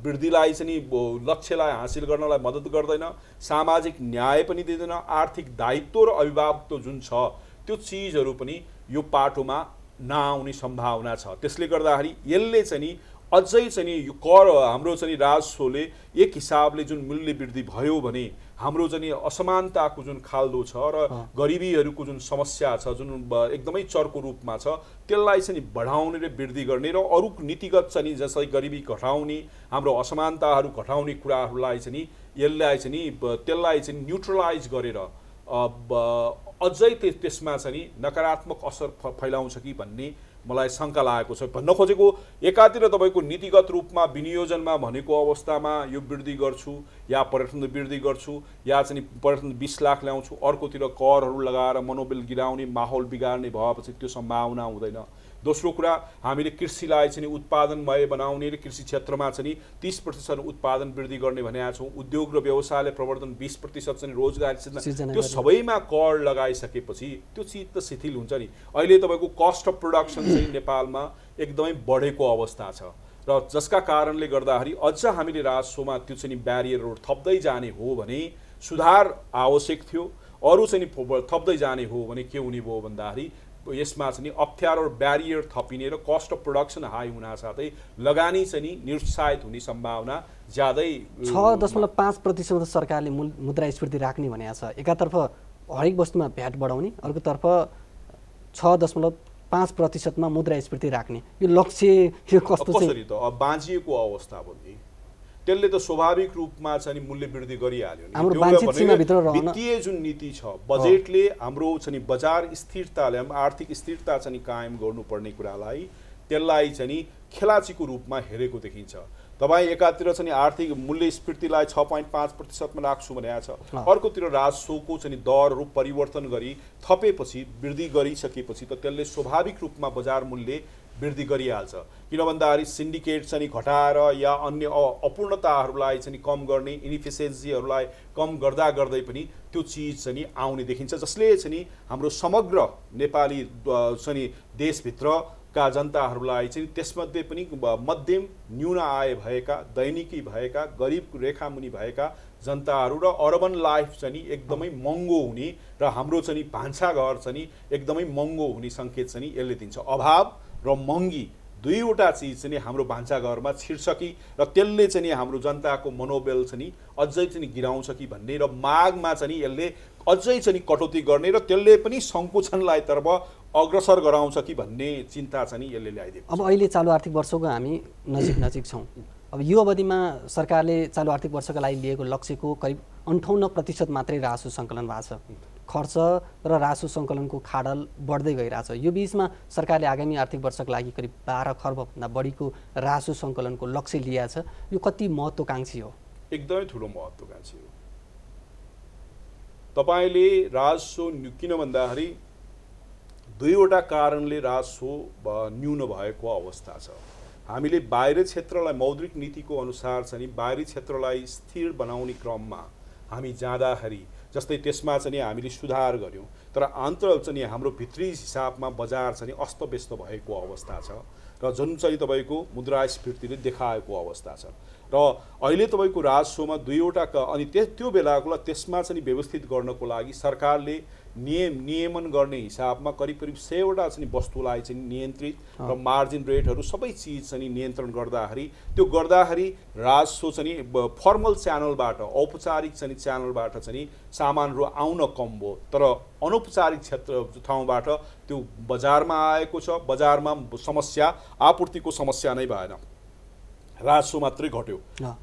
वृद्धिलाई चाहिँ लक्ष्यलाई हासिल गर्नलाई मद्दत गर्दैन, सामाजिक न्याय पनि दिँदैन, आर्थिक दायित्व र अभिभावकत्व जुन छ त्यो चिजहरू पनि यो पाटोमा नआउने सम्भावना छ। त्यसले गर्दाखेरि यसले चाहिँ अझै चाहिँ यो कर हाम्रो चाहिँ राजस्वले एक हिसाबले जुन मूल्य वृद्धि भयो भने हाम्रो चाहिँ असमानताको जुन खाल्डो छ र गरिबीहरूको जुन समस्या छ जुन एकदमै चर्को रूपमा छ त्यसलाई चाहिँ बढाउने र वृद्धि गर्ने र अरू नीतिगत चाहिँ जसै गरिबी घटाउने हाम्रो असमानताहरू घटाउने कुराहरूलाई चाहिँ यसलाई चाहिँ त्यसलाई चाहिँ न्युट्रलाइज गरेर अझै त्यसमा चाहिँ नकारात्मक असर फैलाउँछ कि भन्ने मलाई शङ्का लागेको छ। भन्न खोजेको एकातिर तपाईँको नीतिगत रूपमा विनियोजनमा भनेको अवस्थामा यो वृद्धि गर्छु या पर्यटन वृद्धि गर्छु या चाहिँ पर्यटन 20 लाख ल्याउँछु, अर्कोतिर करहरू लगाएर मनोबल गिराउने माहौल बिगार्ने भएपछि त्यो सम्भावना हुँदैन। दोस्रो कुरा, हामीले कृषिलाई चाहिँ उत्पादनमय बनाउने र कृषि क्षेत्रमा चाहिँ 30% उत्पादन वृद्धि गर्ने भनेका छौँ। उद्योग र व्यवसायले प्रवर्धन 20% चाहिँ रोजगारी सिर्जना, त्यो सबैमा कर लगाइसकेपछि त्यो चिज त शिथिल हुन्छ नि। अहिले तपाईँको कस्ट अफ प्रोडक्सन चाहिँ नेपालमा एकदमै बढेको अवस्था छ र जसका कारणले गर्दाखेरि अझ हामीले राजस्वमा त्यो चाहिँ ब्यारियरहरू थप्दै जाने हो भने सुधार आवश्यक थियो। अरू चाहिँ थप्दै जाने हो भने के हुने भयो भन्दाखेरि यसमा चाहिँ अप्ठ्यारो ब्यारियर थपिने र कस्ट अफ प्रोडक्सन हाई हुनासाथै लगानी चाहिँ निरुत्साहित हुने सम्भावना ज्यादै 6.5% सरकारले मुद्रास्फीति राख्ने भनेको छ। एकातर्फ हरेक वस्तुमा भ्याट बढाउने, अर्कोतर्फ 6.5% मा मुद्रास्फीति राख्ने, यो लक्ष्य यो कस्तो चाहिँ कसरी त अब बाँझिएको अवस्था भन्ने त्यसले त स्वाभाविक रूपमा चाहिँ मूल्य वृद्धि गरिहाल्यो नि। हाम्रो वाञ्छित सीमाभित्र रहन वित्तीय जुन नीति छ, बजेटले हाम्रो चाहिँ बजार स्थिरताले आर्थिक स्थिरता चाहिँ कायम गर्नुपर्ने कुरालाई त्यसलाई चाहिँ खेलाचीको रूपमा हेरेको देखिन्छ। तपाईँ एकातिर चाहिँ आर्थिक मूल्यस्फीतिलाई 6.5% मा राख्छु भनेको छ, अर्कोतिर राजस्वको चाहिँ दरहरू परिवर्तन गरी थपेपछि वृद्धि गरिसकेपछि त त्यसले स्वाभाविक रूपमा बजार मूल्य वृद्धि गरिहाल्छ। किन भन्दाखेरि सिन्डिकेट चाहिँ घटाएर या अन्य अपूर्णताहरूलाई चाहिँ कम गर्ने, इनइफिसियन्सीहरूलाई कम गर्दा गर्दै पनि त्यो चिज चाहिँ आउने देखिन्छ, जसले चाहिँ हाम्रो समग्र नेपाली चाहिँ देशभित्रका जनताहरूलाई चाहिँ त्यसमध्ये पनि मध्यम न्यून आय भएका, दैनिकी भएका, गरिब रेखामुनि भएका जनताहरू र अर्बन लाइफ चाहिँ एकदमै महँगो हुने र हाम्रो चाहिँ भान्साघर चाहिँ एकदमै महँगो हुने सङ्केत चाहिँ यसले दिन्छ। अभाव र महँगी दुईवटा चिज चाहिँ हाम्रो भान्साघरमा छिर्छ कि र त्यसले चाहिँ हाम्रो जनताको मनोबल चाहिँ अझै चाहिँ गिराउँछ कि भन्ने र मागमा चाहिँ यसले अझै चाहिँ कटौती गर्ने र त्यसले पनि सङ्कुचनलाई तर्फ अग्रसर गराउँछ कि भन्ने चिन्ता चाहिँ यसले ल्याइदिएको। अब अहिले चालु आर्थिक वर्षको हामी नजिक छौँ। अब यो अवधिमा सरकारले चालु आर्थिक वर्षका लागि लिएको लक्ष्यको करिब 58% मात्रै राजस्व सङ्कलन भएको छ। खर्च र राजस्व सङ्कलनको खाडल बढ्दै गइरहेछ। यो बिचमा सरकारले आगामी आर्थिक वर्षका लागि करिब 12 खर्बभन्दा बढीको राजस्व सङ्कलनको लक्ष्य लिएको छ। यो कति महत्त्वकाङ्क्षी हो? एकदमै ठुलो महत्त्वकाङ्क्षी हो। तपाईँले राजस्व किन भन्दाखेरि दुईवटा कारणले राजस्व न्यून भएको अवस्था छ। हामीले बाहिरी क्षेत्रलाई मौद्रिक नीतिको अनुसार चाहिँ बाहिरी क्षेत्रलाई स्थिर बनाउने क्रममा हामी जाँदाखेरि जस्तै त्यसमा चाहिँ हामीले सुधार गर्यौँ, तर आन्तरिक चाहिँ हाम्रो भित्री हिसाबमा बजार चाहिँ अस्तव्यस्त भएको अवस्था छ र जुन चाहिँ तपाईँको मुद्रास्फीतिले देखाएको अवस्था छ र अहिले तपाईँको राजस्वमा दुईवटा अनि त्यो बेलाको त्यसमा चाहिँ व्यवस्थित गर्नको लागि सरकारले नियमन गर्ने हिसाबमा करिब 100वटा चाहिँ वस्तुलाई चाहिँ नियन्त्रित र मार्जिन रेटहरू सबै चिज चाहिँ नियन्त्रण गर्दाखेरि त्यो गर्दाखेरि राजस्व चाहिँ फर्मल च्यानलबाट औपचारिक चाहिँ च्यानलबाट चाहिँ सामानहरू आउन कम भयो, तर अनौपचारिक क्षेत्र ठाउँबाट त्यो बजारमा आएको छ। बजारमा समस्या आपूर्तिको समस्या नै भएन, राजस्व मात्रै घट्यो।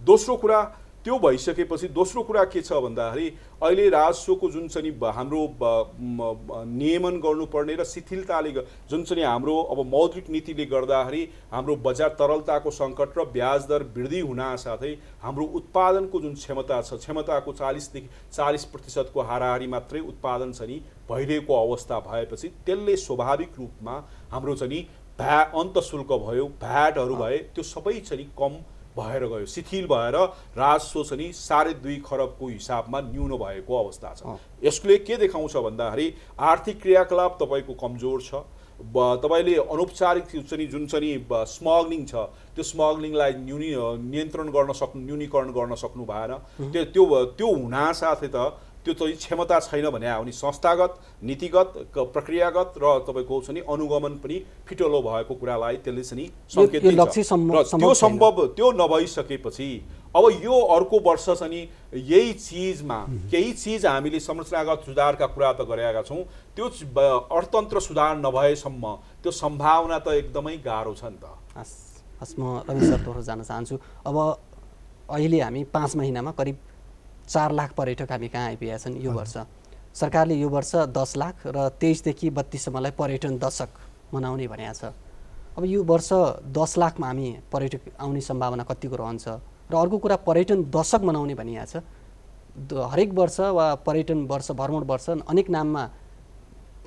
दोस्रो कुरा त्यो भइसकेपछि दोस्रो कुरा के छ भन्दाखेरि अहिले राजस्वको जुन चाहिँ हाम्रो नियमन गर्नुपर्ने र शिथिलताले जुन चाहिँ हाम्रो अब मौद्रिक नीतिले गर्दाखेरि हाम्रो बजार तरलताको सङ्कट र ब्याज दर वृद्धि हुनासाथै हाम्रो उत्पादनको जुन क्षमता छ, क्षमताको 40% को हाराहारी मात्रै उत्पादन चाहिँ भइरहेको अवस्था भएपछि त्यसले स्वाभाविक रूपमा हाम्रो चाहिँ अन्त शुल्क भयो, भ्याटहरू भए, त्यो सबै चाहिँ कम भएर गयो, शिथिल भएर राजस्व चाहिँ 2.5 खरबको हिसाबमा न्यून भएको अवस्था छ। यसले के देखाउँछ भन्दाखेरि आर्थिक क्रियाकलाप तपाईँको कमजोर छ। तपाईँले अनौपचारिक चाहिँ जुन चाहिँ स्मग्लिङ छ त्यो स्मग्लिङलाई न्यूनीकरण गर्न सक्नु भएन। त्यो हुनासाथै त त्यो चाहिँ क्षमता छैन भने आउने संस्थागत, नीतिगत, प्रक्रियागत र तपाईँको चाहिँ अनुगमन पनि फिटलो भएको कुरालाई त्यसले चाहिँ सङ्केत दिन्छ। त्यो नभइसकेपछि अब यो अर्को वर्ष चाहिँ यही चिजमा केही चिज हामीले संरचनागत सुधारका कुरा त गरेका छौँ, त्यो अर्थतन्त्र सुधार नभएसम्म त्यो सम्भावना त एकदमै गाह्रो छ नि त। हस्, म रवि सरतर्फ जान चाहन्छु। अब अहिले हामी 5 महिनामा करिब 4 लाख पर्यटक हामी कहाँ आइपुगेका छन् यो वर्ष। सरकारले यो वर्ष 10 लाख र 23 देखि 32 सम्मलाई पर्यटन दशक मनाउने भनेको छ। अब यो वर्ष 10 लाखमा हामी पर्यटक आउने सम्भावना कतिको रहन्छ र अर्को कुरा पर्यटन दशक मनाउने भनिएको छ। हरेक वर्ष वा पर्यटन वर्ष भ्रमण वर्ष अनेक नाममा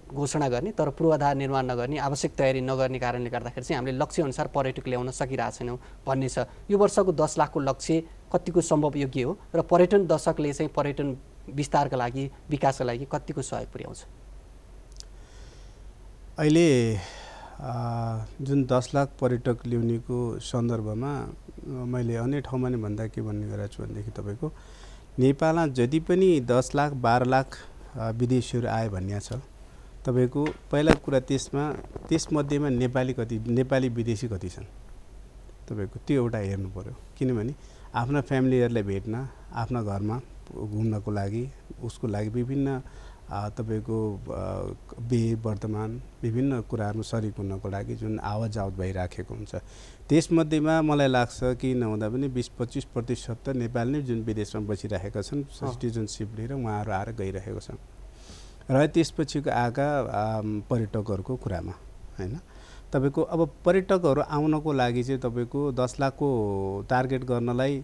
घोषणा गर्ने तर पूर्वाधार निर्माण नगर्ने आवश्यक तयारी नगर्ने कारणले गर्दाखेरि चाहिँ हामीले लक्ष्य अनुसार पर्यटक ल्याउन सकिरहेको छैनौँ भन्ने छ। यो वर्षको 10 लाखको लक्ष्य कतिको सम्भव योग्य हो र पर्यटन दशकले चाहिँ पर्यटन विस्तारका लागि विकासका लागि कतिको सहयोग पुर्याउँछ? अहिले जुन 10 लाख पर्यटक ल्याउनेको सन्दर्भमा मैले अन्य ठाउँमा नै भन्दा के भन्ने गरेको छु भनेदेखि तपाईँको नेपालमा जति पनि 10 लाख 12 लाख विदेशीहरू आए भन्ने छ तपाईँको पहिला कुरा त्यसमध्येमा नेपाली विदेशी कति छन् तपाईँको त्यो एउटा हेर्नु पर्यो। किनभने आफ्ना फ्यामिलीहरूलाई भेट्न आफ्ना घरमा घुम्नको लागि उसको लागि विभिन्न तपाईँको बिहे वर्तमान विभिन्न कुराहरूमा सरिक हुनको लागि जुन आवत जावत भइराखेको हुन्छ त्यसमध्येमा मलाई लाग्छ कि नहुँदा पनि 20-25% त नेपाल नै जुन विदेशमा बसिरहेका छन् सिटिजनसिप लिएर उहाँहरू आएर गइरहेको छन् र त्यसपछिको आएका पर्यटकहरूको कुरामा हैन तपाईँको अब पर्यटकहरू आउनको लागि चाहिँ तपाईँको 10 लाखको टार्गेट गर्नलाई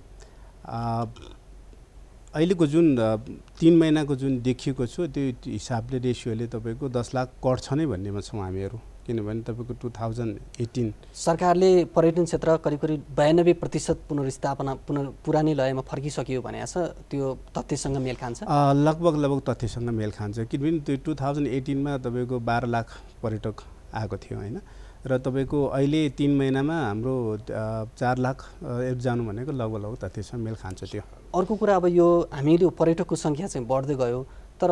अहिलेको जुन 3 महिनाको जुन देखिएको छ त्यो हिसाबले रेसियोले तपाईँको 10 लाख कट्छ नै भन्नेमा छौँ हामीहरू। किनभने तपाईँको 2018 सरकारले पर्यटन क्षेत्र करिब 92% पुनर्स्थापना पुरानै लयमा फर्किसक्यो भनेको छ। त्यो तथ्यसँग मेल खान्छ? लगभग तथ्यसँग मेल खान्छ। किनभने त्यो 2018मा तपाईँको 12 लाख पर्यटक आएको थियो होइन र तपाईँको अहिले 3 महिनामा हाम्रो 4 लाख जानु भनेको लगभग तथ्यसँग मेल खान्छ त्यो। अर्को कुरा अब यो हामीले पर्यटकको सङ्ख्या चाहिँ बढ्दै गयो तर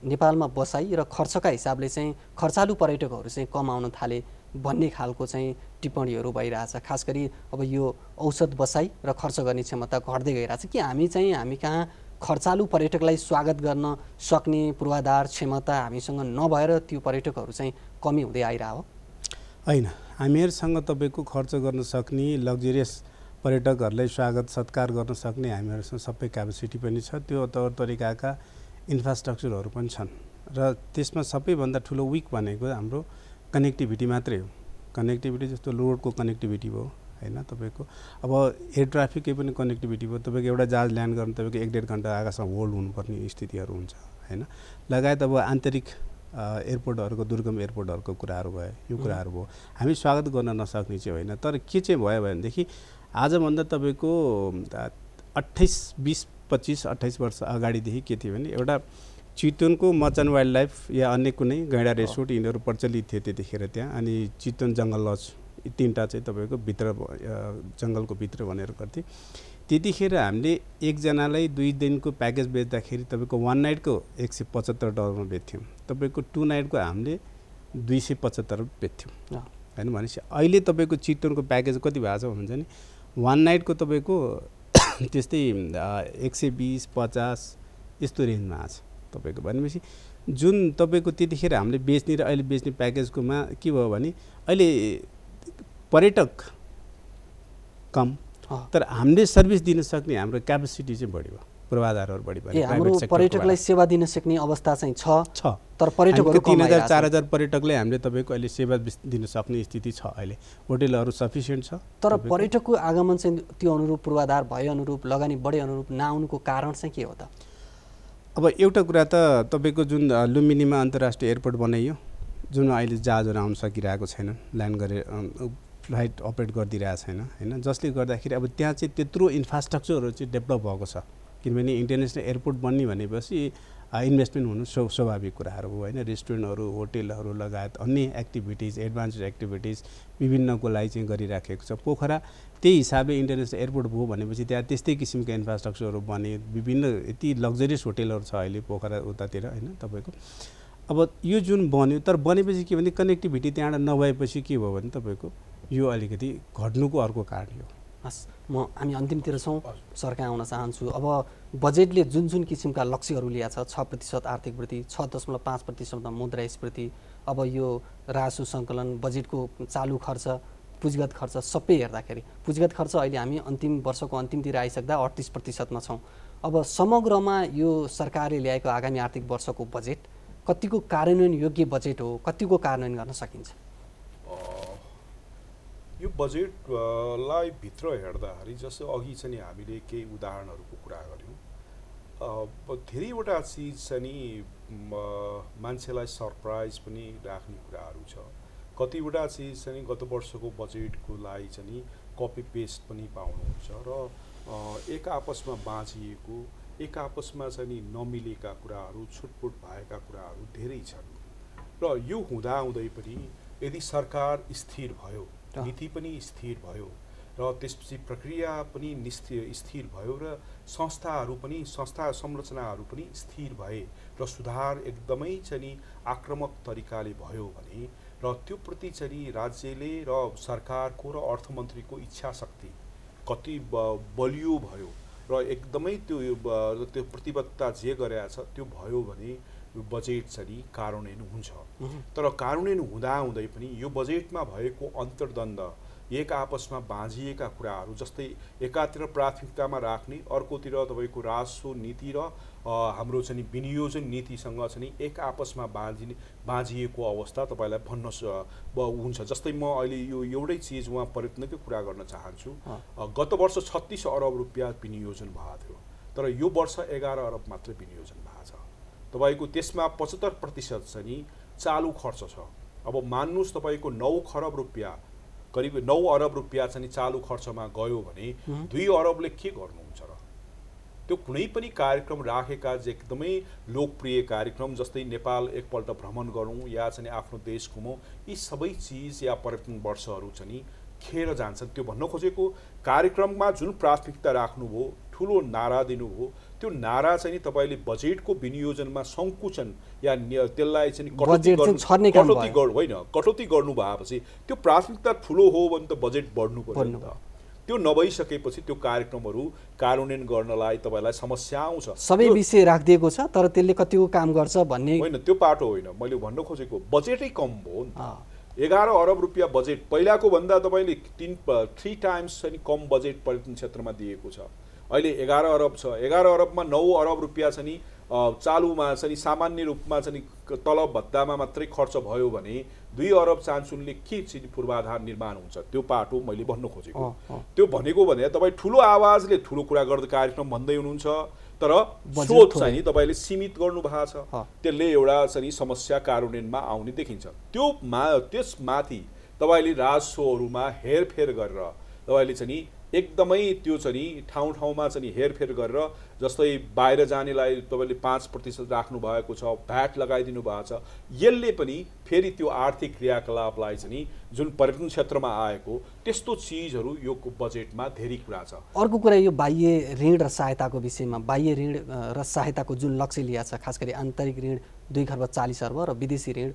नेपालमा बसाइ र खर्चका हिसाबले चाहिँ खर्चालु पर्यटकहरू चाहिँ कम आउन थाले भन्ने खालको चाहिँ टिप्पणीहरू भइरहेछ। खास गरी अब यो औसत बसाइ र खर्च गर्ने क्षमता घट्दै गइरहेछ कि हामी कहाँ खर्चालु पर्यटकलाई स्वागत गर्न सक्ने पूर्वाधार क्षमता हामीसँग नभएर त्यो पर्यटकहरू चाहिँ कमी हुँदै आइरहेको होइन। हामीहरूसँग तपाईँको खर्च गर्न सक्ने लग्जरियस पर्यटकहरूलाई स्वागत सत्कार गर्न सक्ने हामीहरूसँग सबै क्यापेसिटी पनि छ। त्यो तौर तरिकाका इन्फ्रास्ट्रक्चरहरू पनि छन् र त्यसमा सबैभन्दा ठुलो विक भनेको हाम्रो कनेक्टिभिटी मात्रै हो। कनेक्टिभिटी जस्तो रोडको कनेक्टिभिटी भयो होइन तपाईँको अब एयर ट्राफिककै पनि कनेक्टिभिटी भयो। तपाईँको एउटा जहाज ल्यान्ड गर्नु तपाईँको 1-1.5 घन्टा आकाशमा होल्ड हुनुपर्ने स्थितिहरू हुन्छ होइन। लगायत अब आन्तरिक एयरपोर्टहरूको दुर्गम एयरपोर्टहरूको कुराहरू भयो यो कुराहरू भयो। हामी स्वागत गर्न नसक्ने चाहिँ होइन। तर के चाहिँ भयो भनेदेखि आजभन्दा तपाईँको 20-25-28 वर्ष अगाडिदेखि के थियो भने एउटा चितवनको मचान वाइल्ड लाइफ या अन्य कुनै गैँडा रिसोर्ट यिनीहरू प्रचलित थियो त्यतिखेर त्यहाँ। अनि चितवन जङ्गल लज 3टा चाहिँ तपाईँको भित्र जङ्गलको भित्र भनेर गर्थ्यो। त्यतिखेर हामीले एकजनालाई 2 दिनको प्याकेज बेच्दाखेरि तपाईँको 1 नाइटको $175 बेच्थ्यौँ। तपाईँको 2 नाइटको हामीले $275 बेच्थ्यौँ होइन। भनेपछि अहिले तपाईँको चितवनको प्याकेज कति भएको छ भन्छ नि 1 नाइटको तपाईँको त्यस्तै 120-50 यस्तो रेन्जमा आछ तपाईँको। भनेपछि जुन तपाईँको त्यतिखेर हामीले बेच्ने र अहिले बेच्ने प्याकेजकोमा के भयो भने अहिले पर्यटक कम तर हामीले सर्भिस दिन सक्ने हाम्रो क्यापेसिटी चाहिँ बढी भयो, पूर्वाधारहरू बढी भयो। हाम्रो पर्यटकलाई सेवा दिन सक्ने अवस्था चाहिँ छ तर पर्यटकहरू 3000-4000 पर्यटकलाई हामीले तपाईँको अहिले सेवा दिन सक्ने स्थिति छ। अहिले होटेलहरू सफिसियन्ट छ तर पर्यटकको आगमन चाहिँ त्यो अनुरूप पूर्वाधार भए अनुरूप लगानी बढे अनुरूप नआउनुको कारण चाहिँ के हो त? अब एउटा कुरा त तपाईँको जुन लुम्बिनीमा अन्तर्राष्ट्रिय एयरपोर्ट बनाइयो जुन अहिले जहाजहरू आउन सकिरहेको छैन, ल्यान्ड गरे फ्लाइट अपरेट गरिदिरहेको छैन होइन। जसले गर्दाखेरि अब त्यहाँ चाहिँ त्यत्रो इन्फ्रास्ट्रक्चरहरू चाहिँ डेभलप भएको छ। किनभने इन्टरनेसनल एयरपोर्ट बन्ने भनेपछि इन्भेस्टमेन्ट हुनु स्वाभाविक कुराहरू हो होइन। रेस्टुरेन्टहरू होटेलहरू लगायत अन्य एक्टिभिटिज एडभान्स एक्टिभिटिज विभिन्नको लागि चाहिँ गरिराखेको छ। पोखरा त्यही हिसाबले इन्टरनेसनल एयरपोर्ट भयो भनेपछि त्यहाँ त्यस्तै किसिमका इन्फ्रास्ट्रक्चरहरू बने, विभिन्न यति लग्जरियस होटेलहरू छ अहिले पोखरा उतातिर होइन तपाईँको। अब यो जुन बन्यो तर बनेपछि के भने कनेक्टिभिटी त्यहाँबाट नभएपछि के भयो भने तपाईँको यो अलिकति घट्नुको अर्को कारण हो। हस्, हामी अन्तिमतिर छौँ, सरकार आउन चाहन्छु। अब बजेटले जुन किसिमका लक्ष्यहरू लिएको छ 6% आर्थिक वृद्धि, 6.5% मुद्रास्फीति, अब यो राजस्व सङ्कलन, बजेटको चालु खर्च, पुँजीगत खर्च सबै हेर्दाखेरि पुँजीगत खर्च अहिले हामी अन्तिम वर्षको अन्तिमतिर आइसक्दा 38%मा छौँ। अब समग्रमा यो सरकारले ल्याएको आगामी आर्थिक वर्षको बजेट कतिको कार्यान्वयन योग्य बजेट हो, कतिको कार्यान्वयन गर्न सकिन्छ? यो बजेटलाई भित्र हेर्दाखेरि जस्तो अघि चाहिँ हामीले केही उदाहरणहरूको कुरा गऱ्यौँ, धेरैवटा चिज चाहिँ नि मान्छेलाई सरप्राइज पनि राख्ने कुराहरू छ। कतिवटा चिज चाहिँ गत वर्षको बजेटको लागि चाहिँ नि कपी पेस्ट पनि पाउनुहुन्छ र एक आपसमा बाँझिएको, एक आपसमा चाहिँ नि नमिलेका कुराहरू, छुटपुट भएका कुराहरू धेरै छन्। र यो हुँदाहुँदै पनि यदि सरकार स्थिर भयो, नीति पनि स्थिर भयो र त्यसपछि प्रक्रिया पनि स्थिर भयो र संस्थाहरू पनि, संस्था संरचनाहरू पनि स्थिर भए र सुधार एकदमै चाहिँ आक्रामक तरिकाले भयो भने र त्यो प्रति चाहिँ राज्यले र सरकारको र अर्थमन्त्रीको इच्छा शक्ति कति बलियो भयो र एकदमै त्यो प्रतिबद्धता जे गरेको छ त्यो भयो भने यो बजेट चाहिँ कार्यान्वयन हुन्छ। तर कार्यान्वयन हुँदाहुँदै पनि यो बजेटमा भएको अन्तर्द्वन्द, एक आपसमा बाँझिएका कुराहरू, जस्तै एकातिर प्राथमिकतामा राख्ने, अर्कोतिर तपाईँको राजस्व नीति र हाम्रो चाहिँ विनियोजन नीतिसँग चाहिँ एक आपसमा बाँझिएको अवस्था तपाईँलाई भन्न हुन्छ। जस्तै म अहिले यो एउटै चिज उहाँ पर्यटनकै कुरा गर्न चाहन्छु। गत वर्ष 36 अरब रुपियाँ विनियोजन भएको थियो, तर यो वर्ष 11 अरब मात्र विनियोजन भएको छ। तपाईँको त्यसमा 75% चाहिँ चालु खर्च छ। अब मान्नुहोस् तपाईँको 9 खरब रुपियाँ, करिब 9 अरब रुपियाँ चाहिँ चालु खर्चमा गयो भने 2 अरबले के गर्नुहुन्छ र? त्यो कुनै पनि कार्यक्रम राखेका एकदमै लोकप्रिय कार्यक्रम जस्तै नेपाल एकपल्ट भ्रमण गरौँ या चाहिँ आफ्नो देश घुमौँ, यी सबै चिज या पर्यटन वर्षहरू चाहिँ खेर जान्छन्। त्यो भन्न खोजेको कार्यक्रममा जुन प्राथमिकता राख्नुभयो, ठुलो नारा दिनुभयो, त्यो नारा चाहिँ तपाईँले बजेटको विनियोजनमा सङ्कुचन या त्यसलाई चाहिँ कटौती गर्नु भएपछि त्यो प्राथमिकता ठुलो हो भने त बजेट बढ्नु पर्यो नि त। त्यो नभइसकेपछि त्यो कार्यक्रमहरू कार्यान्वयन गर्नलाई तपाईँलाई समस्या आउँछ। सबै विषय राखिदिएको छ तर त्यसले कतिको काम गर्छ भन्ने होइन, त्यो पाटो होइन। मैले भन्न खोजेको बजेटै कम भयो नि त। 11 अरब रुपियाँ बजेट पहिलाको भन्दा तपाईँले 3 टाइम्स चाहिँ कम बजेट पर्यटन क्षेत्रमा दिएको छ। अहिले 11 अरब छ। 11 अरबमा 9 अरब रुपियाँ चाहिँ चालुमा चाहिँ सामान्य रूपमा चाहिँ तलब भत्तामा मात्रै खर्च भयो भने 2 अरब चान्सुनले के चाहिँ पूर्वाधार निर्माण हुन्छ, त्यो पाटो मैले भन्न खोजेको। त्यो भनेको भने तपाईँ ठुलो आवाजले ठुलो कुरा गर्दै कार्यक्रम भन्दै हुनुहुन्छ, तर स्रोत चाहिँ तपाईँले सीमित गर्नु भएको छ। त्यसले एउटा चाहिँ समस्या कार्यान्वयनमा आउने देखिन्छ। त्यसमाथि तपाईँले राजस्वहरूमा हेरफेर गरेर तपाईँले चाहिँ एकदमै त्यो चाहिँ ठाउँ ठाउँमा चाहिँ हेरफेर गरेर, जस्तै बाहिर जानेलाई तपाईँले 5% राख्नु भएको छ, भ्याट लगाइदिनु भएको छ। यसले पनि फेरि त्यो आर्थिक क्रियाकलापलाई चाहिँ जुन पर्यटन क्षेत्रमा आएको त्यस्तो चिजहरू यो बजेटमा धेरै कुरा छ। अर्को कुरा यो बाह्य ऋण र सहायताको विषयमा, बाह्य ऋण र सहायताको जुन लक्ष्य लिएको छ, खास गरी आन्तरिक ऋण 2 खर्ब 40 अर्ब र विदेशी ऋण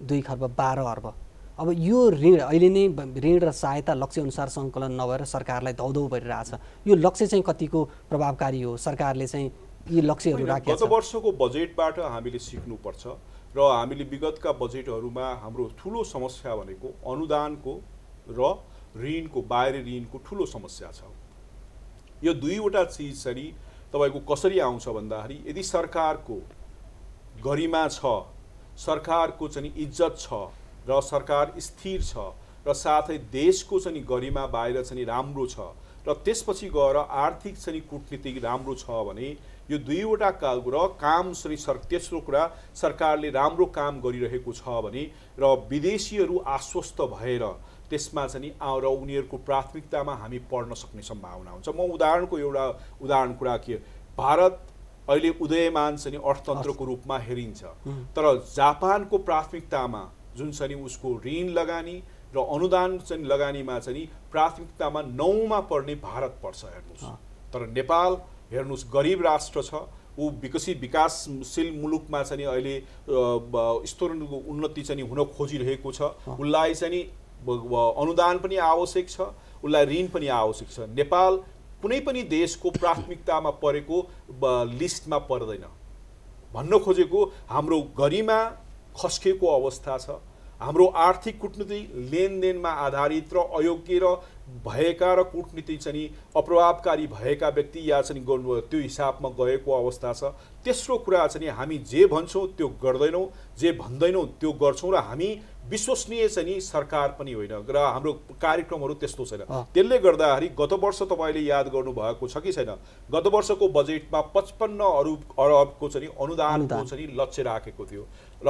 2 खर्ब 12 अर्ब। अब यो ऋण अहिले नै ऋण र सहायता लक्ष्य अनुसार सङ्कलन नभएर सरकारलाई धौधौ भइरहेछ। यो लक्ष्य चाहिँ कतिको प्रभावकारी हो? सरकारले चाहिँ यी लक्ष्यहरू राखेको छ। गत वर्षको बजेटबाट हामीले सिक्नुपर्छ र हामीले विगतका बजेटहरूमा हाम्रो ठुलो समस्या भनेको अनुदानको र ऋणको, बाहिर ऋणको ठुलो समस्या छ। यो दुईवटा चिज चाहिँ तपाईँको कसरी आउँछ भन्दाखेरि यदि सरकारको गरिमा छ, सरकारको चाहिँ इज्जत छ र सरकार स्थिर छ र साथै देशको चाहिँ गरिमा बाहिर चाहिँ राम्रो छ र त्यसपछि गएर आर्थिक चाहिँ कूटनीति राम्रो छ भने यो दुईवटा काम चाहिँ तेस्रो कुरा सरकारले राम्रो काम गरिरहेको छ भने र विदेशीहरू आश्वस्त भएर त्यसमा चाहिँ र उनीहरूको प्राथमिकतामा हामी पढ्न सक्ने सम्भावना हुन्छ। म उदाहरण कुरा के, भारत अहिले उदयमान चाहिँ अर्थतन्त्रको रूपमा हेरिन्छ, तर जापानको प्राथमिकतामा जुन चाहिँ उसको ऋण लगानी र अनुदान चाहिँ लगानीमा चाहिँ प्राथमिकतामा 9मा पर्ने भारत पर्छ हेर्नुहोस्। तर नेपाल हेर्नुहोस् गरिब राष्ट्र छ, ऊ विकासशील मुलुकमा चाहिँ अहिले स्तरोन्नतिको उन्नति चाहिँ हुन खोजिरहेको छ। उसलाई चाहिँ अनुदान पनि आवश्यक छ, उसलाई ऋण पनि आवश्यक छ। नेपाल कुनै पनि देशको प्राथमिकतामा परेको लिस्टमा पर्दैन। भन्न खोजेको हाम्रो गरिमा खस्केको अवस्था छ, हाम्रो आर्थिक कूटनीति लेनदेनमा आधारित र अयोग्य र भएका र कूटनीति चाहिँ अप्रभावकारी भएका व्यक्ति या चाहिँ त्यो हिसाबमा गएको अवस्था छ। तेस्रो कुरा चाहिँ हामी जे भन्छौँ त्यो गर्दैनौँ, जे भन्दैनौँ त्यो गर्छौँ र हामी विश्वसनीय चाहिँ सरकार पनि होइन र हाम्रो कार्यक्रमहरू त्यस्तो छैन। त्यसले गर्दाखेरि गत वर्ष तपाईँले याद गर्नुभएको छ कि छैन, गत वर्षको बजेटमा 55 अरबको चाहिँ अनुदानको चाहिँ लक्ष्य राखेको थियो र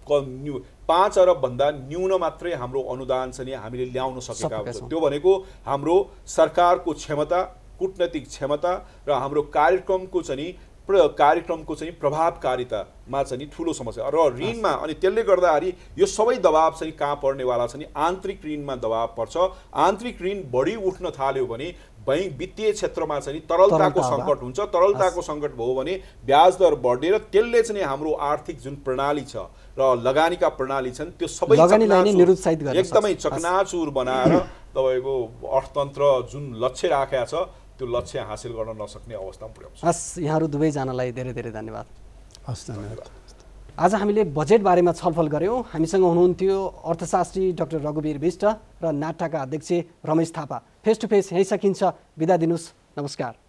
5 अरबभन्दा न्यून मात्रै हाम्रो अनुदान चाहिँ हामीले ल्याउन सकेका छौँ। त्यो भनेको हाम्रो सरकारको क्षमता, कूटनीतिक क्षमता र हाम्रो कार्यक्रमको चाहिँ प्रभावकारितामा चाहिँ ठुलो समस्या र ऋणमा। अनि त्यसले गर्दाखेरि यो सबै दबाब चाहिँ कहाँ पर्नेवाला छ नि, आन्तरिक ऋणमा दबाब पर्छ। आन्तरिक ऋण बढी उठ्न थाल्यो भने बैंक वित्तीय क्षेत्रमा चाहिँ तरलताको सङ्कट हुन्छ। तरलताको सङ्कट भयो भने ब्याज दर बढ्ने र त्यसले चाहिँ हाम्रो आर्थिक जुन प्रणाली छ र लगानीका प्रणाली छन् त्यो सबै एकदमै चकनाचुर बनाएर तपाईँको अर्थतन्त्र जुन लक्ष्य राखेको छ त्यो लक्ष्य हासिल गर्न नसक्ने अवस्थामा पुर्याउँछ। हस्, यहाँहरू दुवैजनालाई धेरै धेरै धन्यवाद। हस्, धन्यवाद। आज हामीले बजेट बारेमा छलफल गऱ्यौँ। हामीसँग हुनुहुन्थ्यो अर्थशास्त्री डाक्टर रघुवीर बिष्ट र नाटाका अध्यक्ष Ramesh Thapa. Face to face यहीँ सकिन्छ। बिदा दिनुहोस्। नमस्कार।